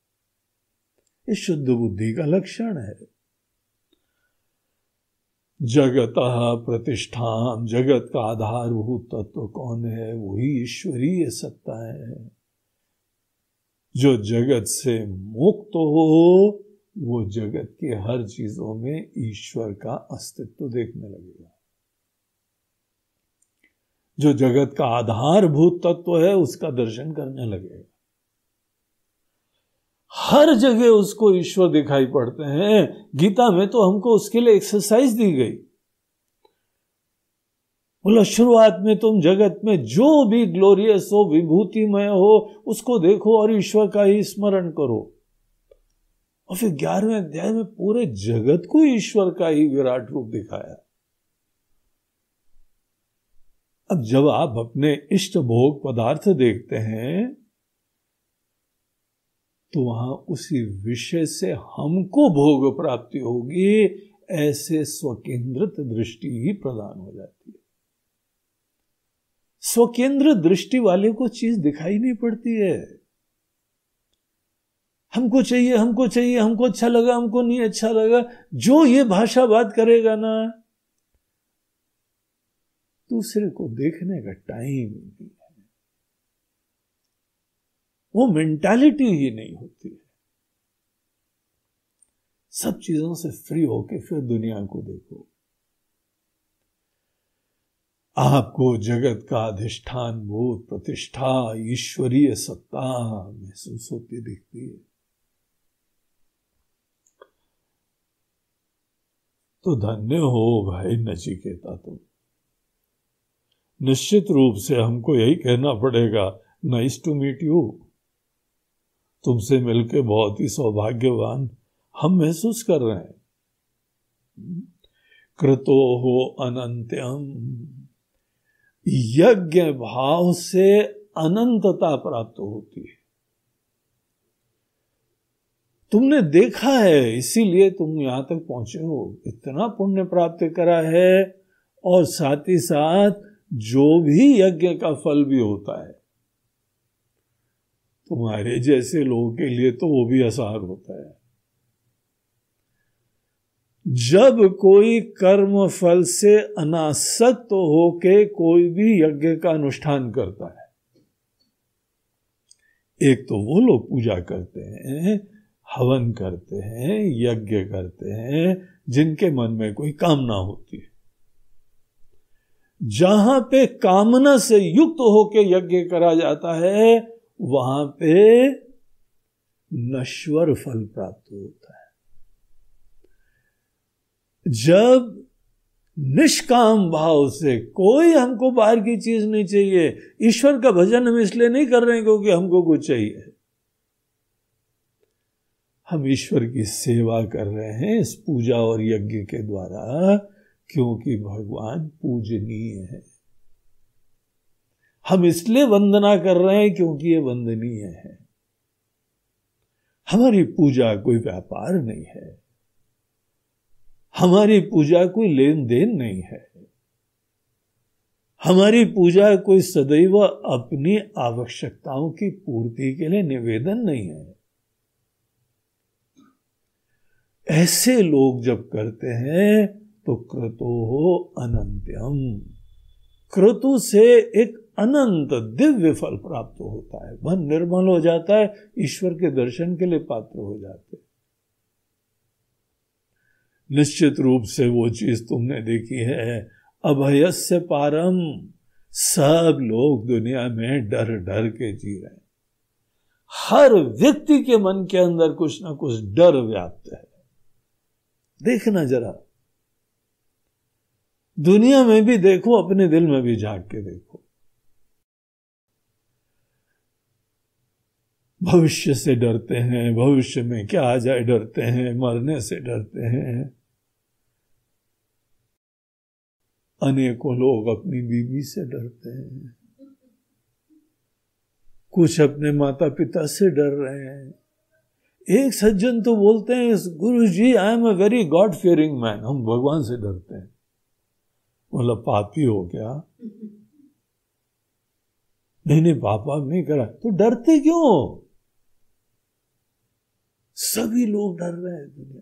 ये शुद्ध बुद्धि का लक्षण है। जगतः प्रतिष्ठान, जगत का आधारभूत तत्व कौन है? वही ईश्वरीय सत्ता है। जो जगत से मुक्त हो वो जगत के हर चीजों में ईश्वर का अस्तित्व देखने लगेगा। जो जगत का आधारभूत तत्व है उसका दर्शन करने लगेगा। हर जगह उसको ईश्वर दिखाई पड़ते हैं। गीता में तो हमको उसके लिए एक्सरसाइज दी गई। बोला शुरुआत में तुम जगत में जो भी ग्लोरियस हो, विभूतिमय हो, उसको देखो और ईश्वर का ही स्मरण करो। और फिर 11वें अध्याय में पूरे जगत को ईश्वर का ही विराट रूप दिखाया। अब जब आप अपने इष्ट भोग पदार्थ देखते हैं तो वहां उसी विषय से हमको भोग प्राप्ति होगी, ऐसे स्वकेंद्रित दृष्टि ही प्रदान हो जाती है। स्वकेंद्र दृष्टि वाले को चीज दिखाई नहीं पड़ती है। हमको चाहिए, हमको चाहिए, हमको अच्छा लगा, हमको नहीं अच्छा लगा, जो ये भाषा बात करेगा ना, दूसरे को देखने का टाइम नहीं है। वो मेंटालिटी ही नहीं होती है। सब चीजों से फ्री होके फिर दुनिया को देखो। आपको जगत का अधिष्ठान भूत प्रतिष्ठा ईश्वरीय सत्ता महसूस होती दिखती है। तो धन्य हो भाई नचिकेता तुम। निश्चित रूप से हमको यही कहना पड़ेगा, नाइस टू मीट यू। तुमसे मिलके बहुत ही सौभाग्यवान हम महसूस कर रहे हैं। कृतो हो अनंत्यम, यज्ञ भाव से अनंतता प्राप्त होती है। तुमने देखा है, इसीलिए तुम यहां तक पहुंचे हो, इतना पुण्य प्राप्त करा है। और साथ ही साथ जो भी यज्ञ का फल भी होता है, तुम्हारे जैसे लोगों के लिए तो वो भी आसार होता है। जब कोई कर्म फल से अनासक्त होके कोई भी यज्ञ का अनुष्ठान करता है, एक तो वो लोग पूजा करते हैं, हवन करते हैं, यज्ञ करते हैं, जिनके मन में कोई कामना होती है। जहां पे कामना से युक्त होके यज्ञ करा जाता है, वहां पे नश्वर फल प्राप्त होता है। जब निष्काम भाव से, कोई हमको बाहर की चीज नहीं चाहिए, ईश्वर का भजन हम इसलिए नहीं कर रहे हैं क्योंकि हमको कुछ चाहिए, हम ईश्वर की सेवा कर रहे हैं इस पूजा और यज्ञ के द्वारा, क्योंकि भगवान पूजनीय है। हम इसलिए वंदना कर रहे हैं क्योंकि ये वंदनीय है। हमारी पूजा कोई व्यापार नहीं है, हमारी पूजा कोई लेन देन नहीं है, हमारी पूजा कोई सदैव अपनी आवश्यकताओं की पूर्ति के लिए निवेदन नहीं है। ऐसे लोग जब करते हैं तो क्रतो हो अनंत्यम, क्रतु से एक अनंत दिव्य फल प्राप्त होता है। मन निर्मल हो जाता है, ईश्वर के दर्शन के लिए पात्र हो जाते हैं। निश्चित रूप से वो चीज तुमने देखी है, अभयस्य पारम। सब लोग दुनिया में डर डर के जी रहे हैं। हर व्यक्ति के मन के अंदर कुछ ना कुछ डर व्याप्त है। देखना जरा, दुनिया में भी देखो, अपने दिल में भी झांक के देखो। भविष्य से डरते हैं, भविष्य में क्या आ जाए डरते हैं, मरने से डरते हैं। अनेकों लोग अपनी बीवी से डरते हैं, कुछ अपने माता पिता से डर रहे हैं। एक सज्जन तो बोलते हैं, guru ji I am a very god fearing man, हम भगवान से डरते हैं। बोला पापी हो क्या? नहीं पाप नहीं करा, तो डरते क्यों? सभी लोग डर रहे हैं दुनिया।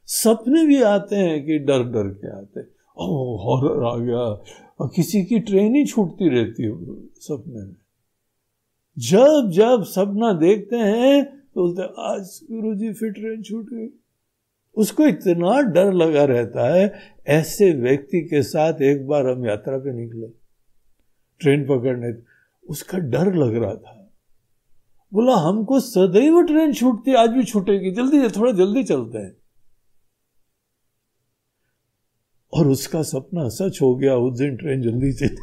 सपने भी आते हैं कि डर डर के आते, ओह हॉरर आ गया, और किसी की ट्रेन ही छूटती रहती है सपने में। जब जब सपना देखते हैं तो बोलते आज गुरुजी फिर ट्रेन छूट गई। उसको इतना डर लगा रहता है। ऐसे व्यक्ति के साथ एक बार हम यात्रा पे निकले, ट्रेन पकड़ने, उसका डर लग रहा था। बोला हमको सदैव ट्रेन छूटती, आज भी छूटेगी, जल्दी थोड़ा जल्दी चलते हैं। और उसका सपना सच हो गया, उस दिन ट्रेन जल्दी चली।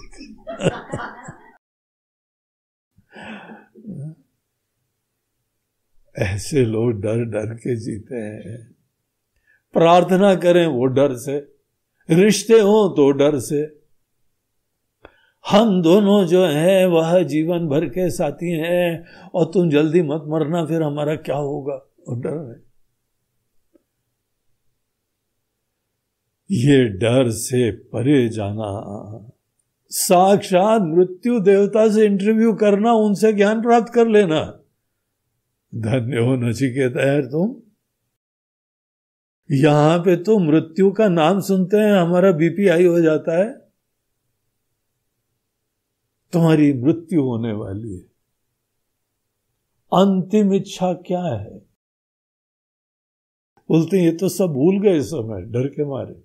ऐसे लोग डर डर के जीते हैं। प्रार्थना करें वो डर से, रिश्ते हो तो डर से। हम दोनों जो हैं वह जीवन भर के साथी हैं, और तुम जल्दी मत मरना, फिर हमारा क्या होगा, और डर है। ये डर से परे जाना, साक्षात मृत्यु देवता से इंटरव्यू करना, उनसे ज्ञान प्राप्त कर लेना। धन्य हो नचिकेता यार तुम। यहां पे तो मृत्यु का नाम सुनते हैं हमारा बीपी हाई हो जाता है। तुम्हारी मृत्यु होने वाली है। अंतिम इच्छा क्या है? बोलते हैं ये तो सब भूल गए इस समय डर के मारे।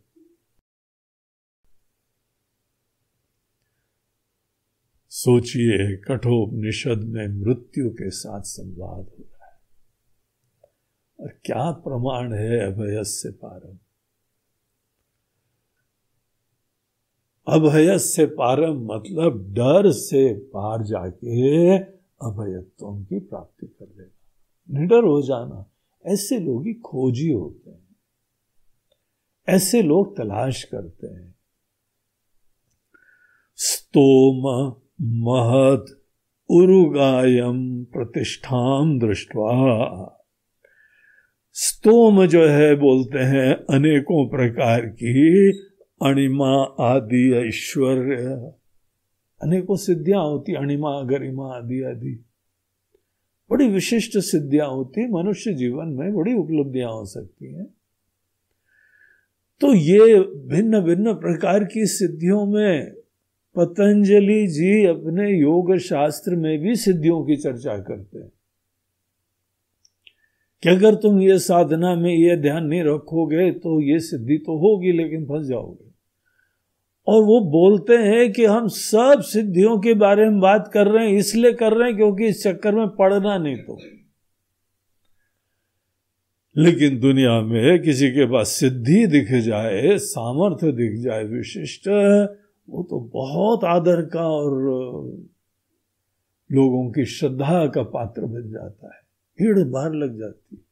सोचिए, कठोपनिषद में मृत्यु के साथ संवाद हो रहा है, और क्या प्रमाण है अभयस्य पारम। अभयस्य पारम मतलब डर से पार जाके अभयत्व की प्राप्ति कर लेना, निडर हो जाना। ऐसे लोग ही खोजी होते हैं, ऐसे लोग तलाश करते हैं। स्तोम महत उरुगायम प्रतिष्ठाम दृष्ट्वा। स्तोम जो है बोलते हैं अनेकों प्रकार की अणिमा आदि ऐश्वर्य, अनेकों सिद्धियां होती, अणिमा गरिमा आदि आदि बड़ी विशिष्ट सिद्धियां होती, मनुष्य जीवन में बड़ी उपलब्धियां हो सकती हैं। तो ये भिन्न भिन्न प्रकार की सिद्धियों में पतंजलि जी अपने योग शास्त्र में भी सिद्धियों की चर्चा करते हैं कि अगर तुम ये साधना में ये ध्यान नहीं रखोगे तो ये सिद्धि तो होगी लेकिन फंस जाओगे। और वो बोलते हैं कि हम सब सिद्धियों के बारे में बात कर रहे हैं, इसलिए कर रहे हैं क्योंकि इस चक्कर में पड़ना नहीं तो। लेकिन दुनिया में किसी के पास सिद्धि दिख जाए, सामर्थ्य दिख जाए विशिष्ट, वो तो बहुत आदर का और लोगों की श्रद्धा का पात्र बन जाता है, भीड़ भाड़ लग जाती है।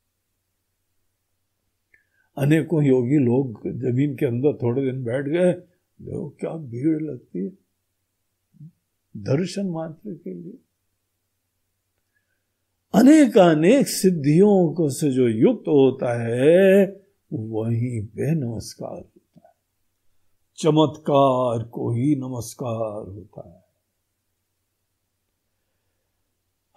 अनेकों योगी लोग जमीन के अंदर थोड़े दिन बैठ गए, देखो क्या भीड़ लगती है दर्शन मात्र के लिए। अनेक सिद्धियों को से जो युक्त होता है वहीं पे नमस्कार होता है, चमत्कार को ही नमस्कार होता है।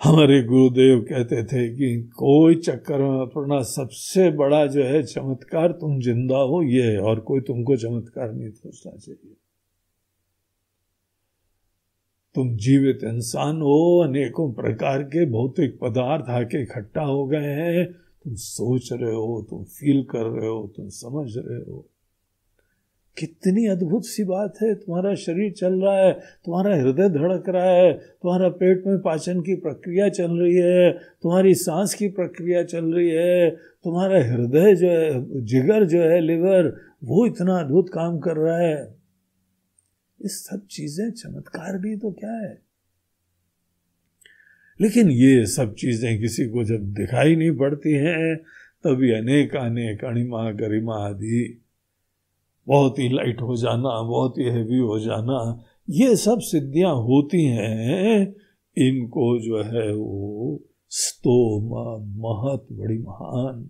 हमारे गुरुदेव कहते थे कि कोई चक्कर में अपना सबसे बड़ा जो है चमत्कार तुम जिंदा हो ये है, और कोई तुमको चमत्कार नहीं सोचना चाहिए। तुम जीवित इंसान हो, अनेकों प्रकार के भौतिक पदार्थ आके इकट्ठा हो गए हैं, तुम सोच रहे हो, तुम फील कर रहे हो, तुम समझ रहे हो। कितनी अद्भुत सी बात है, तुम्हारा शरीर चल रहा है, तुम्हारा हृदय धड़क रहा है, तुम्हारा पेट में पाचन की प्रक्रिया चल रही है, तुम्हारी सांस की प्रक्रिया चल रही है, तुम्हारा हृदय जो है, जिगर जो है, लिवर, वो इतना अद्भुत काम कर रहा है। ये सब चीजें चमत्कार नहीं तो क्या है। लेकिन ये सब चीजें किसी को जब दिखाई नहीं पड़ती हैं तभी अनेक अणिमा गरिमा आदि, बहुत ही लाइट हो जाना, बहुत ही हैवी हो जाना, ये सब सिद्धियां होती हैं। इनको जो है वो स्तोम महत, बड़ी महान,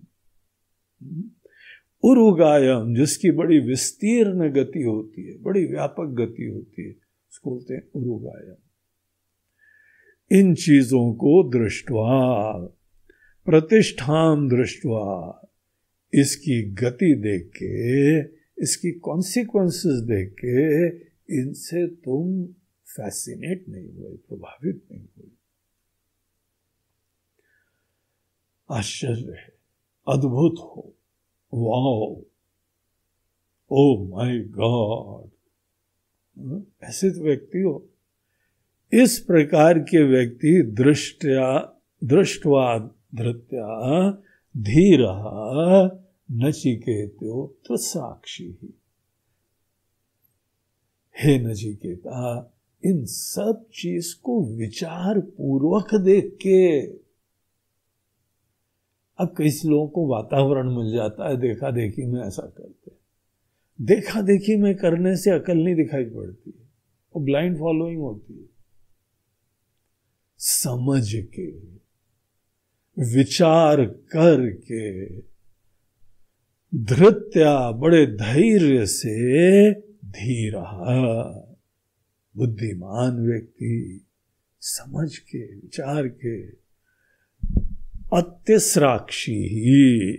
उरुगायम जिसकी बड़ी विस्तीर्ण गति होती है, बड़ी व्यापक गति होती है, उसको बोलते हैं उरुगायम। इन चीजों को दृष्टवा, प्रतिष्ठाम दृष्टवा, इसकी गति देख के, इसकी कॉन्सिक्वेंसेस देख के इनसे तुम फैसिनेट नहीं हुए, प्रभावित नहीं हुए। आश्चर्य है, अद्भुत हो, वाओ, ओ माय गॉड, ऐसे तो व्यक्ति हो। इस प्रकार के व्यक्ति दृष्ट्वा धृत्या धीरः नचिकेतो साक्षी ही। हे नचिकेता, इन सब चीज को विचार पूर्वक देख के, अब कई लोगों को वातावरण मिल जाता है, देखा देखी में ऐसा करते हैं, देखा देखी में करने से अकल नहीं दिखाई पड़ती है, वो ब्लाइंड फॉलोइंग होती है। समझ के, विचार करके, धृत्या, बड़े धैर्य से, धीरा, बुद्धिमान व्यक्ति, समझ के, विचार के, अत्यस्राक्षी ही,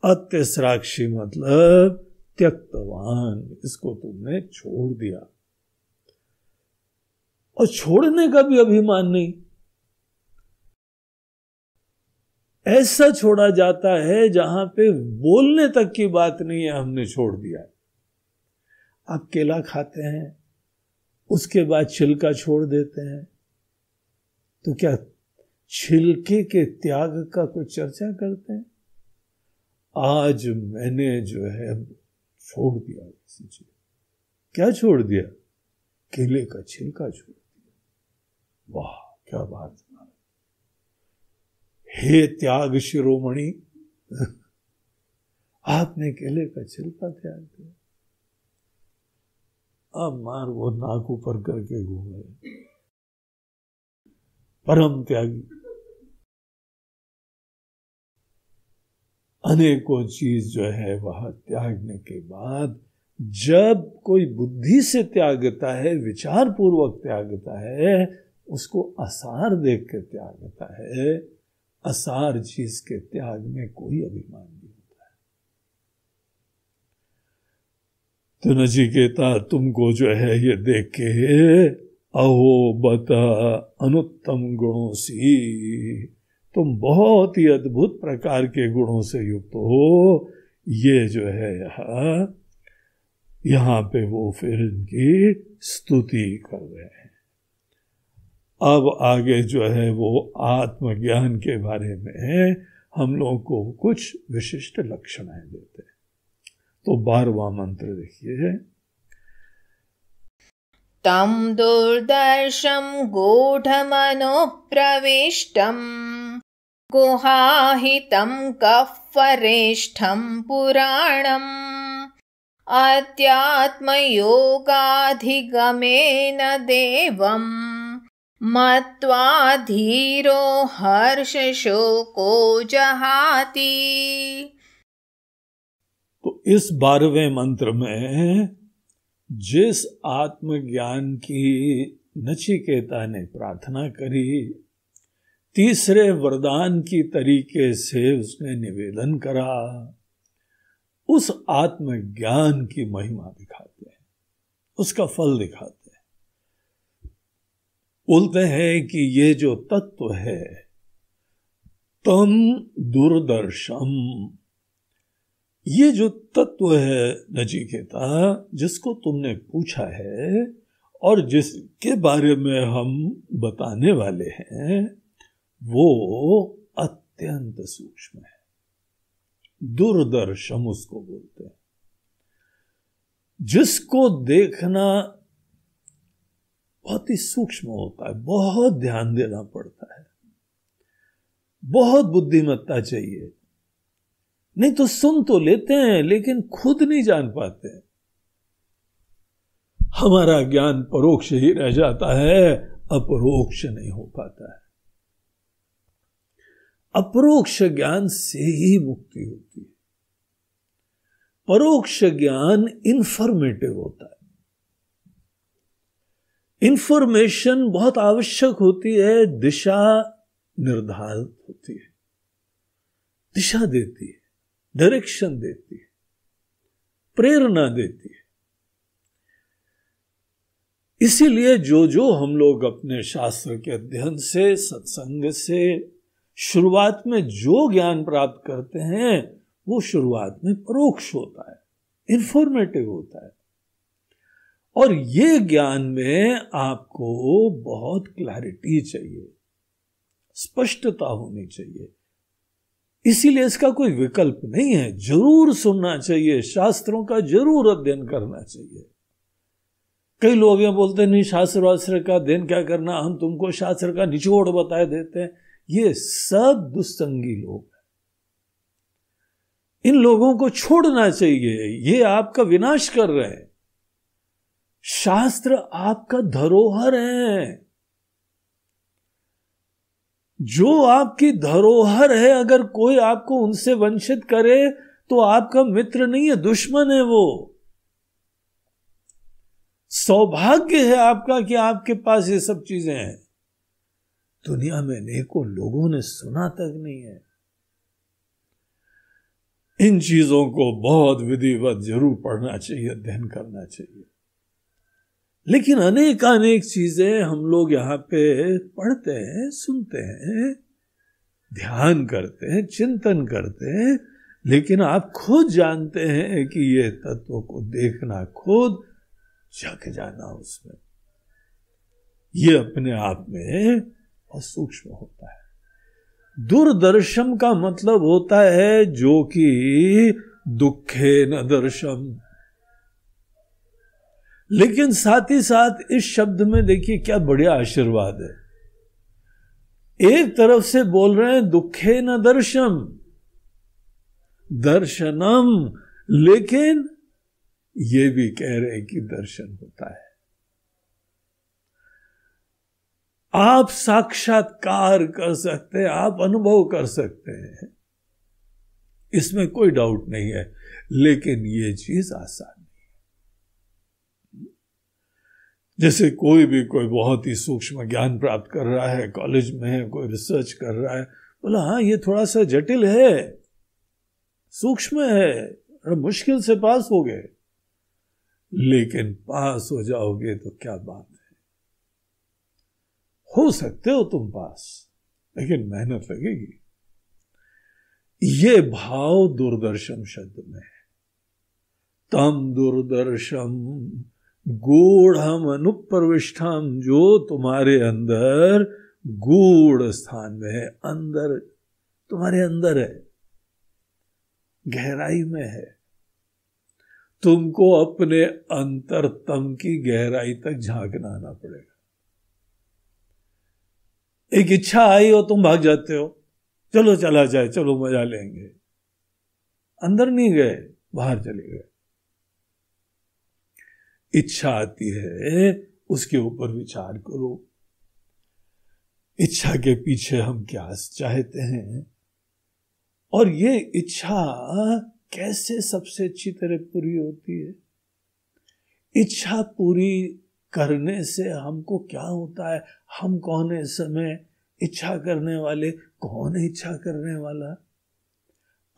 अत्यस्राक्षी मतलब त्यक्तवान, इसको तुमने छोड़ दिया। और छोड़ने का भी अभिमान नहीं, ऐसा छोड़ा जाता है जहां पे बोलने तक की बात नहीं है, हमने छोड़ दिया है। आप केला खाते हैं, उसके बाद छिलका छोड़ देते हैं, तो क्या छिलके के त्याग का कोई चर्चा करते हैं? आज मैंने जो है छोड़ दिया किसी चीज। क्या छोड़ दिया? केले का छिलका छोड़ दिया। वाह क्या बात है। हे त्याग शिरोमणि, आपने केले का छिलका त्याग दिया। अब मार वो नाक ऊपर करके घूमे, परम त्यागी। अनेकों चीज जो है वह त्यागने के बाद जब कोई बुद्धि से त्यागता है, विचार पूर्वक त्यागता है, उसको असार देख के त्यागता है। असार चीज के त्याग में कोई अभिमान नहीं होता है। तो नचिकेता तुमको जो है ये देख के अहो बता अनुत्तम गुणों सी, तुम बहुत ही अद्भुत प्रकार के गुणों से युक्त हो। ये जो है यहाँ पे वो फिर इनकी स्तुति कर रहे हैं। अब आगे जो है वो आत्मज्ञान के बारे में हम लोगों को कुछ विशिष्ट लक्षणाएं देते हैं। तो 12वां मंत्र देखिए। तं दुर्दर्शं गूढमनो प्रविष्टं गुहाहितं कः वरेष्ठं पुराणम् अध्यात्मयोगाधिगमेन देवं मत्वा धीरो हर्षशोको जहाति। तो इस 12वें मंत्र में जिस आत्मज्ञान की नचिकेता ने प्रार्थना करी, तीसरे वरदान की तरीके से उसने निवेदन करा, उस आत्मज्ञान की महिमा दिखाते हैं, उसका फल दिखाते हैं। बोलते हैं कि ये जो तत्व है तम दुर्दर्शम, ये जो तत्व है नचिकेता जिसको तुमने पूछा है और जिसके बारे में हम बताने वाले हैं, वो अत्यंत सूक्ष्म है। दुर्दर्शम उसको बोलते हैं, जिसको देखना बहुत ही सूक्ष्म होता है, बहुत ध्यान देना पड़ता है, बहुत बुद्धिमत्ता चाहिए। नहीं तो सुन तो लेते हैं लेकिन खुद नहीं जान पाते। हमारा ज्ञान परोक्ष ही रह जाता है, अपरोक्ष नहीं हो पाता है। अपरोक्ष ज्ञान से ही मुक्ति होती है। परोक्ष ज्ञान इंफॉर्मेटिव होता है। इंफॉर्मेशन बहुत आवश्यक होती है, दिशा निर्धारित होती है, दिशा देती है, डायरेक्शन देती है, प्रेरणा देती है। इसीलिए जो हम लोग अपने शास्त्र के अध्ययन से, सत्संग से शुरुआत में जो ज्ञान प्राप्त करते हैं वो शुरुआत में परोक्ष होता है, इंफॉर्मेटिव होता है। और ये ज्ञान में आपको बहुत क्लैरिटी चाहिए, स्पष्टता होनी चाहिए। इसीलिए इसका कोई विकल्प नहीं है, जरूर सुनना चाहिए, शास्त्रों का जरूर अध्ययन करना चाहिए। कई लोग ये बोलते हैं नहीं शास्त्र वास्त्र का अध्ययन क्या करना, हम तुमको शास्त्र का निचोड़ बता देते हैं। ये सब दुस्संगी लोग हैं, इन लोगों को छोड़ना चाहिए, ये आपका विनाश कर रहे हैं। शास्त्र आपका धरोहर है, जो आपकी धरोहर है। अगर कोई आपको उनसे वंचित करे तो आपका मित्र नहीं है, दुश्मन है वो। सौभाग्य है आपका कि आपके पास ये सब चीजें हैं। दुनिया में अनेकों लोगों ने सुना तक नहीं है। इन चीजों को बहुत विधिवत जरूर पढ़ना चाहिए, अध्ययन करना चाहिए। लेकिन अनेक चीजें हम लोग यहाँ पे पढ़ते हैं, सुनते हैं, ध्यान करते हैं, चिंतन करते हैं, लेकिन आप खुद जानते हैं कि ये तत्व को देखना, खुद जग जाना उसमें, ये अपने आप में बहुत सूक्ष्म होता है। दुर्दर्शम का मतलब होता है जो कि दुखे न दर्शम। लेकिन साथ ही साथ इस शब्द में देखिए क्या बढ़िया आशीर्वाद है। एक तरफ से बोल रहे हैं दुखे न दर्शम, दर्शनम, लेकिन ये भी कह रहे हैं कि दर्शन होता है। आप साक्षात्कार कर सकते हैं, आप अनुभव कर सकते हैं, इसमें कोई डाउट नहीं है, लेकिन ये चीज आसान नहीं है। जैसे कोई बहुत ही सूक्ष्म ज्ञान प्राप्त कर रहा है, कॉलेज में है, कोई रिसर्च कर रहा है, बोला हाँ ये थोड़ा सा जटिल है, सूक्ष्म है, मुश्किल से पास हो गए, लेकिन पास हो जाओगे तो क्या बात है, हो सकते हो तुम पास, लेकिन मेहनत लगेगी। ये भाव दूरदर्शन शब्द में है। तम दूरदर्शम गूढ़म अनुप्रविष्टम, जो तुम्हारे अंदर गूढ़ स्थान में है, अंदर, तुम्हारे अंदर है, गहराई में है। तुमको अपने अंतरतम की गहराई तक झांकना आना पड़ेगा। एक इच्छा आई और तुम भाग जाते हो, चलो चला जाए, चलो मजा लेंगे, अंदर नहीं गए, बाहर चले गए। इच्छा आती है, उसके ऊपर विचार करो, इच्छा के पीछे हम क्या चाहते हैं, और ये इच्छा कैसे सबसे अच्छी तरह पूरी होती है। इच्छा पूरी करने से हमको क्या होता है, हम कौन है समय इच्छा करने वाले, कौन है इच्छा करने वाला।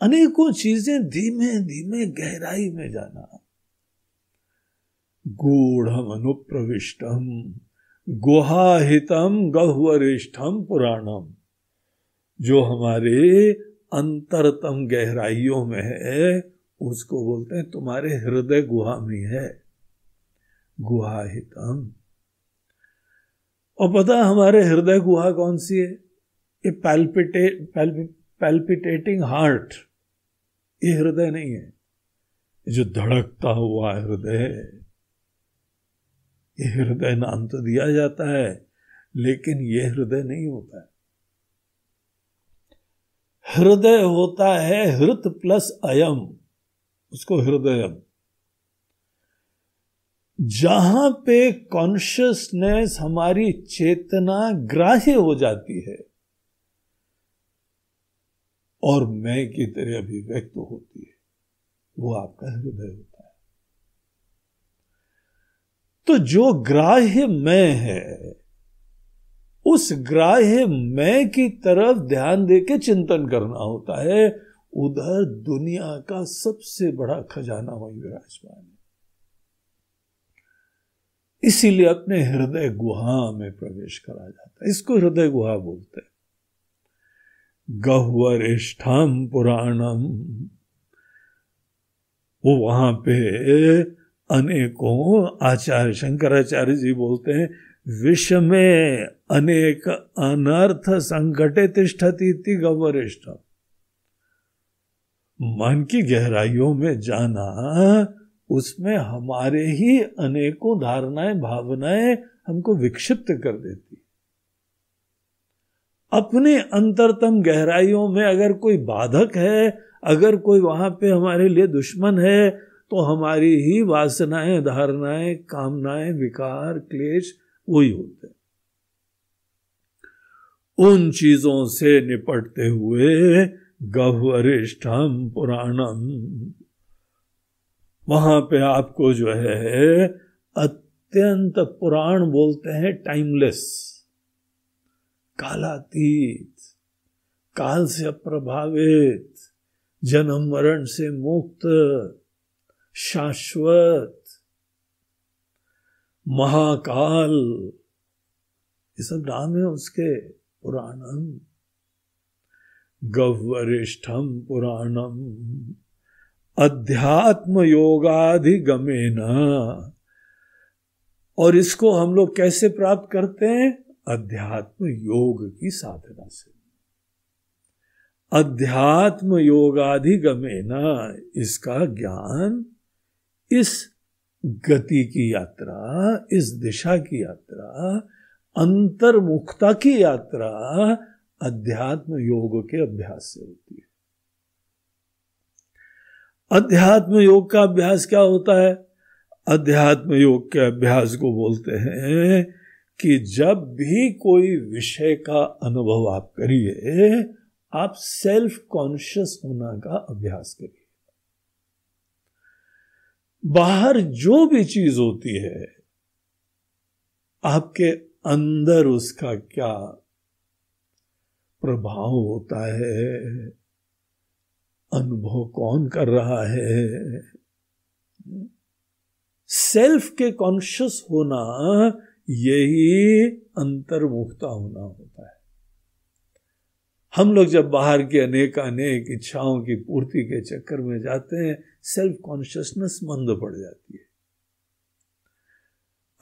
अनेकों चीजें धीमे धीमे गहराई में जाना। गूढ़म अनुप्रविष्टम गुहाहितम गह्वरिष्ठम पुराणम, जो हमारे अंतरतम गहराइयों में है उसको बोलते हैं तुम्हारे हृदय गुहा में है, गुहाहितम। और पता हमारे हृदय गुहा कौन सी है? ये पैल्पिटेटिंग हार्ट, ये हृदय नहीं है। जो धड़कता हुआ हृदय है, ये हृदय नाम तो दिया जाता है, लेकिन ये हृदय नहीं होता है। हृदय होता है हृत प्लस अयम, उसको हृदयम। जहां पे कॉन्शियसनेस, हमारी चेतना ग्राह्य हो जाती है और मैं की तरह अभिव्यक्त होती है, वो आपका हृदय होता है। तो जो ग्राह्य मैं है, उस ग्राह्य मैं की तरफ ध्यान देके चिंतन करना होता है। उधर दुनिया का सबसे बड़ा खजाना वही विराजमान है। इसीलिए अपने हृदय गुहा में प्रवेश करा जाता है, इसको हृदय गुहा बोलते हैं। गह्वरिष्ठम पुराणम, वो वहां पे अनेकों आचार्य, शंकराचार्य जी बोलते हैं, विश्व में अनेक अनर्थ संकटे तिष्ठति गह्वरिष्ठम। मन की गहराइयों में जाना, उसमें हमारे ही अनेकों धारणाएं, भावनाएं हमको विक्षिप्त कर देती। अपने अंतरतम गहराइयों में अगर कोई बाधक है, अगर कोई वहां पे हमारे लिए दुश्मन है, तो हमारी ही वासनाएं, धारणाएं, कामनाएं, विकार, क्लेश वही होते हैं। उन चीजों से निपटते हुए गह्वरिष्ठम पुराणम, वहां पे आपको जो है अत्यंत पुराण बोलते हैं, टाइमलेस, कालातीत, काल से अप्रभावित, जन्म मरण से मुक्त, शाश्वत, महाकाल, ये सब नाम है उसके। पुराणम गह्वरिष्ठम पुराणम अध्यात्म योगाधिगमेन। और इसको हम लोग कैसे प्राप्त करते हैं? अध्यात्म योग की साधना से। अध्यात्म योगाधिगमेन, इसका ज्ञान, इस गति की यात्रा, इस दिशा की यात्रा, अंतर्मुखता की यात्रा अध्यात्म योग के अभ्यास से होती है। अध्यात्म योग का अभ्यास क्या होता है? अध्यात्म योग के अभ्यास को बोलते हैं कि जब भी कोई विषय का अनुभव आप करिए, आप सेल्फ कॉन्शियस होना का अभ्यास करिए। बाहर जो भी चीज होती है, आपके अंदर उसका क्या प्रभाव होता है, अनुभव कौन कर रहा है। सेल्फ के कॉन्शियस होना, यही अंतर्मुखता होना होता है। हम लोग जब बाहर की अनेक इच्छाओं की पूर्ति के चक्कर में जाते हैं, सेल्फ कॉन्शियसनेस मंद पड़ जाती है।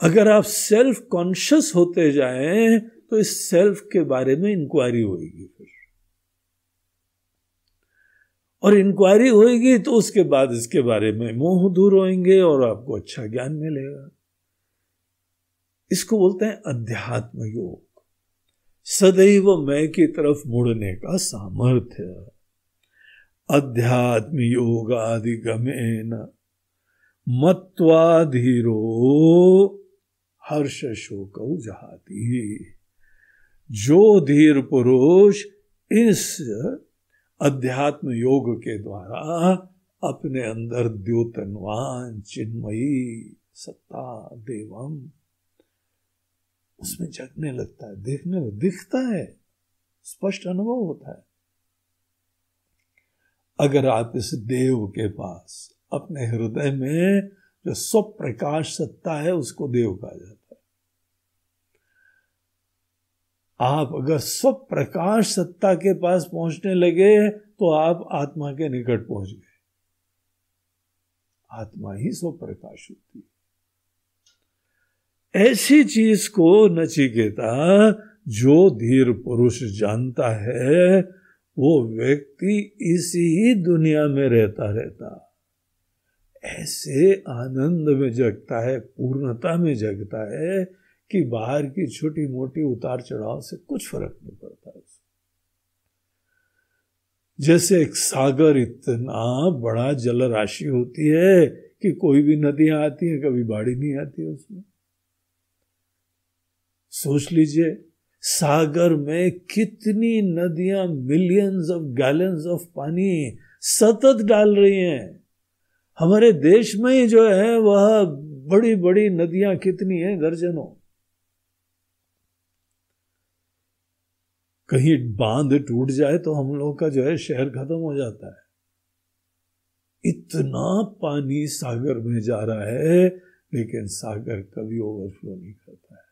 अगर आप सेल्फ कॉन्शियस होते जाएं तो इस सेल्फ के बारे में इंक्वायरी होगी फिर, और इंक्वायरी होगी तो उसके बाद इसके बारे में मोह दूर होंगे और आपको अच्छा ज्ञान मिलेगा। इसको बोलते हैं अध्यात्म योग, सदैव मैं की तरफ मुड़ने का सामर्थ्य। अध्यात्म योगाधिगमेन मत्वा धीरो हर्ष शोकौ जहाति। जो धीर पुरुष इस अध्यात्म योग के द्वारा अपने अंदर द्योतनवान चिन्मयी सत्ता देवम, उसमें जगने लगता है, देखने में दिखता है, स्पष्ट अनुभव होता है। अगर आप इस देव के पास अपने हृदय में जो स्वप्रकाश सत्ता है, उसको देव कहा जाता है। आप अगर स्वप्रकाश सत्ता के पास पहुंचने लगे तो आप आत्मा के निकट पहुंच गए। आत्मा ही स्वप्रकाश होती है। ऐसी चीज को नचिकेता, जो धीर पुरुष जानता है, वो व्यक्ति इसी ही दुनिया में रहता ऐसे आनंद में जगता है, पूर्णता में जगता है कि बाहर की छोटी मोटी उतार चढ़ाव से कुछ फर्क नहीं पड़ता है। जैसे एक सागर इतना बड़ा जल राशि होती है कि कोई भी नदियां आती हैं, कभी बाढ़ नहीं आती है उसमें। सोच लीजिए, सागर में कितनी नदियां मिलियंस ऑफ गैलन्स ऑफ पानी सतत डाल रही हैं। हमारे देश में ही जो है वह बड़ी बड़ी नदियां कितनी हैं, दर्जनों। कहीं बांध टूट जाए तो हम लोग का जो है शहर खत्म हो जाता है। इतना पानी सागर में जा रहा है, लेकिन सागर कभी ओवरफ्लो नहीं करता है।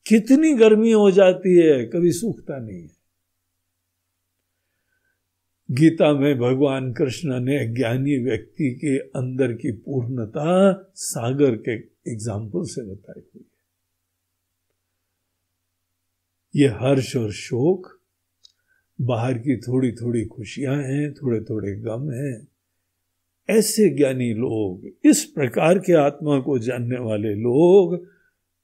कितनी गर्मी हो जाती है, कभी सूखता नहीं है। गीता में भगवान कृष्ण ने ज्ञानी व्यक्ति के अंदर की पूर्णता सागर के एग्जाम्पल से बताई हुई है। ये हर्ष और शोक, बाहर की थोड़ी थोड़ी खुशियां हैं, थोड़े थोड़े गम हैं। ऐसे ज्ञानी लोग, इस प्रकार के आत्मा को जानने वाले लोग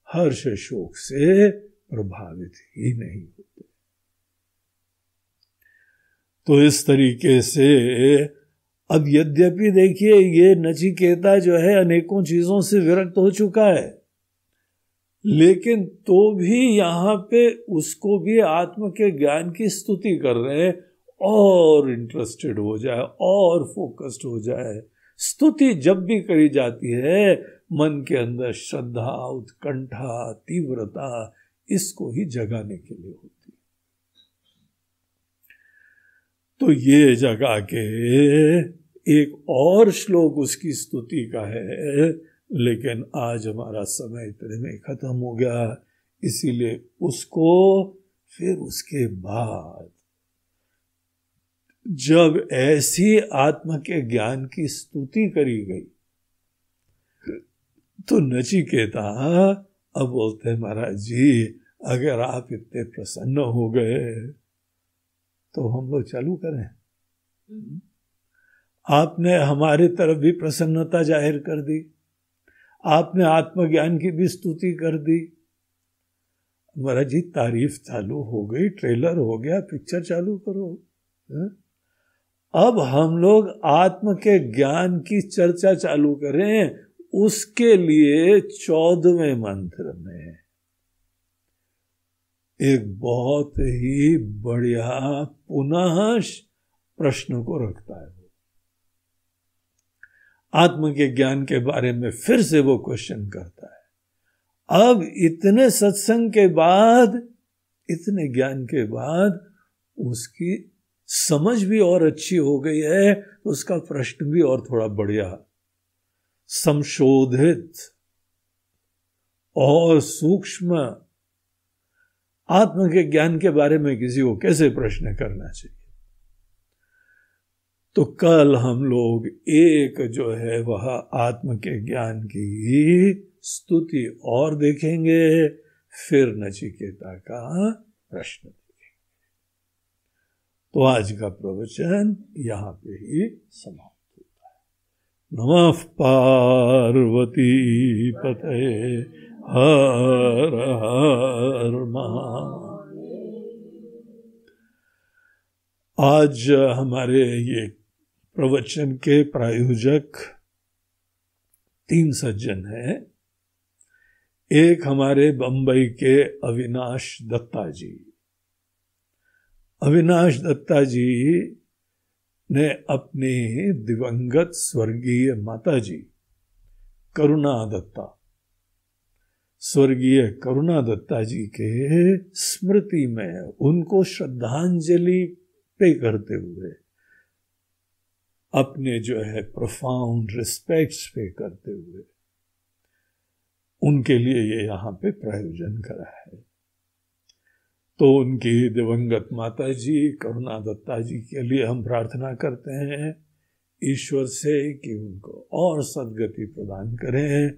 हर्ष शोक से प्रभावित ही नहीं होते। तो इस तरीके से अब यद्यपि देखिए, ये नचिकेता जो है अनेकों चीजों से विरक्त हो चुका है, लेकिन तो भी यहां पे उसको भी आत्म के ज्ञान की स्तुति कर रहे हैं, और इंटरेस्टेड हो जाए और फोकस्ड हो जाए। स्तुति जब भी करी जाती है, मन के अंदर श्रद्धा, उत्कंठा, तीव्रता, इसको ही जगाने के लिए होती है। तो ये जगा के एक और श्लोक उसकी स्तुति का है, लेकिन आज हमारा समय इतने में खत्म हो गया, इसीलिए उसको फिर उसके बाद जब ऐसी आत्मा के ज्ञान की स्तुति करी गई, तो नचिकेता अब बोलते हैं, महाराज जी, अगर आप इतने प्रसन्न हो गए तो हम लोग चालू करें। आपने हमारे तरफ भी प्रसन्नता जाहिर कर दी, आपने आत्मज्ञान की भी स्तुति कर दी। महाराज जी, तारीफ चालू हो गई, ट्रेलर हो गया, पिक्चर चालू करो। अब हम लोग आत्म के ज्ञान की चर्चा चालू करें, उसके लिए 14वें मंत्र में एक बहुत ही बढ़िया पुनः प्रश्न को रखता है। आत्म के ज्ञान के बारे में फिर से वो क्वेश्चन करता है। अब इतने सत्संग के बाद, इतने ज्ञान के बाद उसकी समझ भी और अच्छी हो गई है, तो उसका प्रश्न भी और थोड़ा बढ़िया, संशोधित और सूक्ष्म। आत्म के ज्ञान के बारे में किसी को कैसे प्रश्न करना चाहिए। तो कल हम लोग एक जो है वह आत्म के ज्ञान की स्तुति और देखेंगे, फिर नचिकेता का प्रश्न देखेंगे। तो आज का प्रवचन यहाँ पे ही समाप्त होता है। नमः पार्वती पतये हर हर महादेव। आज हमारे ये प्रवचन के प्रायोजक 3 सज्जन हैं। एक हमारे बंबई के अविनाश दत्ता जी। अविनाश दत्ता जी ने अपनी दिवंगत स्वर्गीय माता जी करुणा दत्ता, स्वर्गीय करुणा दत्ता जी के स्मृति में उनको श्रद्धांजलि पे करते हुए, अपने जो है प्रोफाउंड रिस्पेक्ट्स पे करते हुए, उनके लिए ये यहाँ पे प्रायोजन करा है। तो उनकी दिवंगत माता जी करुणा दत्ता जी के लिए हम प्रार्थना करते हैं ईश्वर से कि उनको और सद्गति प्रदान करें,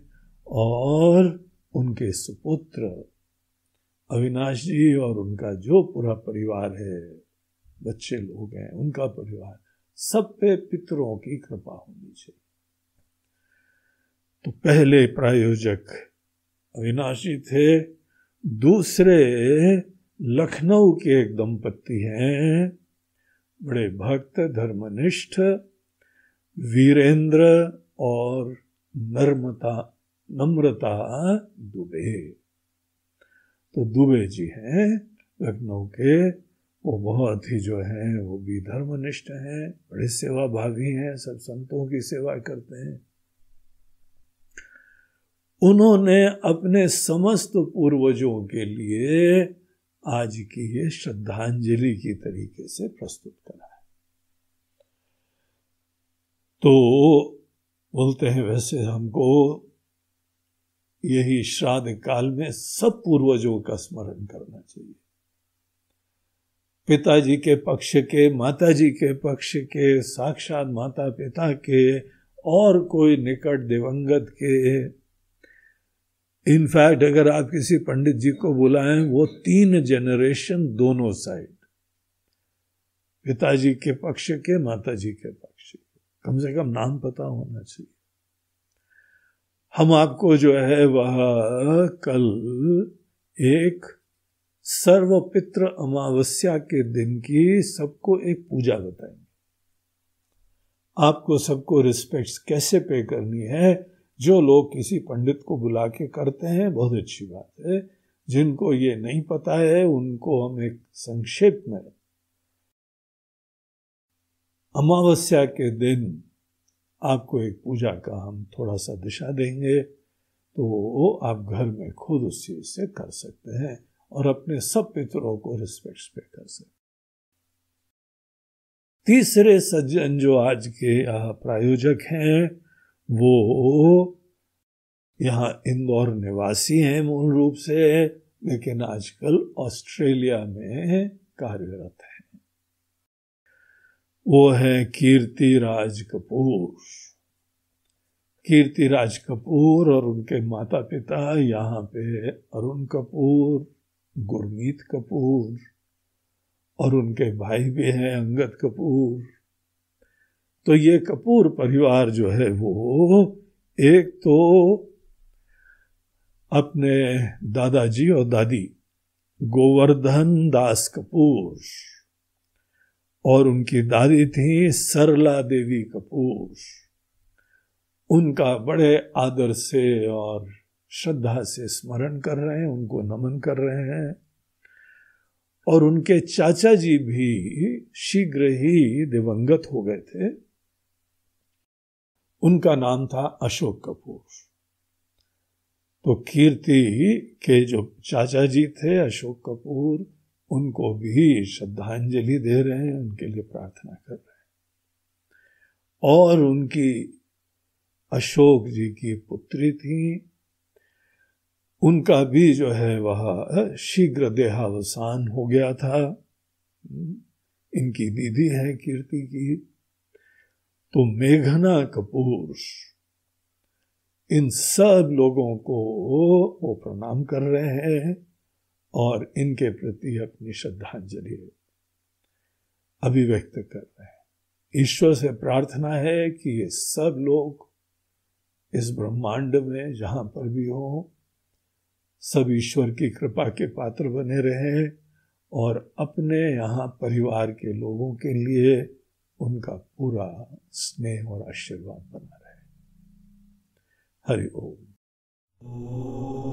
और उनके सुपुत्र अविनाश जी और उनका जो पूरा परिवार है, बच्चे लोग हैं, उनका परिवार, सब पे पितरों की कृपा होनी चाहिए। तो पहले प्रायोजक अविनाश जी थे। दूसरे लखनऊ के एक दंपति हैं, बड़े भक्त धर्मनिष्ठ, वीरेंद्र और नम्रता दुबे। तो दुबे जी हैं लखनऊ के, वो बहुत ही जो हैं वो भी धर्मनिष्ठ हैं, बड़े सेवा भावी हैं, सब संतों की सेवा करते हैं। उन्होंने अपने समस्त पूर्वजों के लिए आज की ये श्रद्धांजलि की तरीके से प्रस्तुत करा है। तो बोलते हैं वैसे हमको यही श्राद्ध काल में सब पूर्वजों का स्मरण करना चाहिए। पिताजी के पक्ष के, माताजी के पक्ष के, साक्षात माता पिता के, और कोई निकट दिवंगत के। इनफैक्ट अगर आप किसी पंडित जी को बुलाएं, वो 3 जनरेशन दोनों साइड, पिताजी के पक्ष के, माताजी के पक्ष के, कम से कम नाम पता होना चाहिए। हम आपको जो है वह कल एक सर्वपित्र अमावस्या के दिन की सबको एक पूजा बताएंगे। आपको सबको रिस्पेक्ट कैसे पे करनी है। जो लोग किसी पंडित को बुला के करते हैं बहुत अच्छी बात है, जिनको ये नहीं पता है उनको हम एक संक्षेप में अमावस्या के दिन आपको एक पूजा का हम थोड़ा सा दिशा देंगे, तो आप घर में खुद उस चीज से कर सकते हैं और अपने सब पितरों को रिस्पेक्ट पे कर सकते हैं। तीसरे सज्जन जो आज के प्रायोजक हैं वो यहाँ इंदौर निवासी हैं मूल रूप से, लेकिन आजकल ऑस्ट्रेलिया में कार्यरत हैं। वो है कीर्तिराज कपूर। कीर्तिराज कपूर और उनके माता पिता यहाँ पे अरुण कपूर, गुरमीत कपूर, और उनके भाई भी हैं अंगद कपूर। तो ये कपूर परिवार जो है वो एक तो अपने दादाजी और दादी गोवर्धन दास कपूर और उनकी दादी थी सरला देवी कपूर। उनका बड़े आदर से और श्रद्धा से स्मरण कर रहे हैं, उनको नमन कर रहे हैं। और उनके चाचा जी भी शीघ्र ही दिवंगत हो गए थे। उनका नाम था अशोक कपूर। तो कीर्ति के जो चाचा जी थे अशोक कपूर, उनको भी श्रद्धांजलि दे रहे हैं, उनके लिए प्रार्थना कर रहे हैं। और उनकी अशोक जी की पुत्री थी, उनका भी जो है वह शीघ्र देहावसान हो गया था। इनकी दीदी है कीर्ति की। तो मेघना कपूर इन सब लोगों को वो प्रणाम कर रहे हैं और इनके प्रति अपनी श्रद्धांजलि अभिव्यक्त कर रहे हैं। ईश्वर से प्रार्थना है कि ये सब लोग इस ब्रह्मांड में जहां पर भी हो, सब ईश्वर की कृपा के पात्र बने रहे और अपने यहाँ परिवार के लोगों के लिए उनका पूरा स्नेह और आशीर्वाद बना रहे। हरि ओम।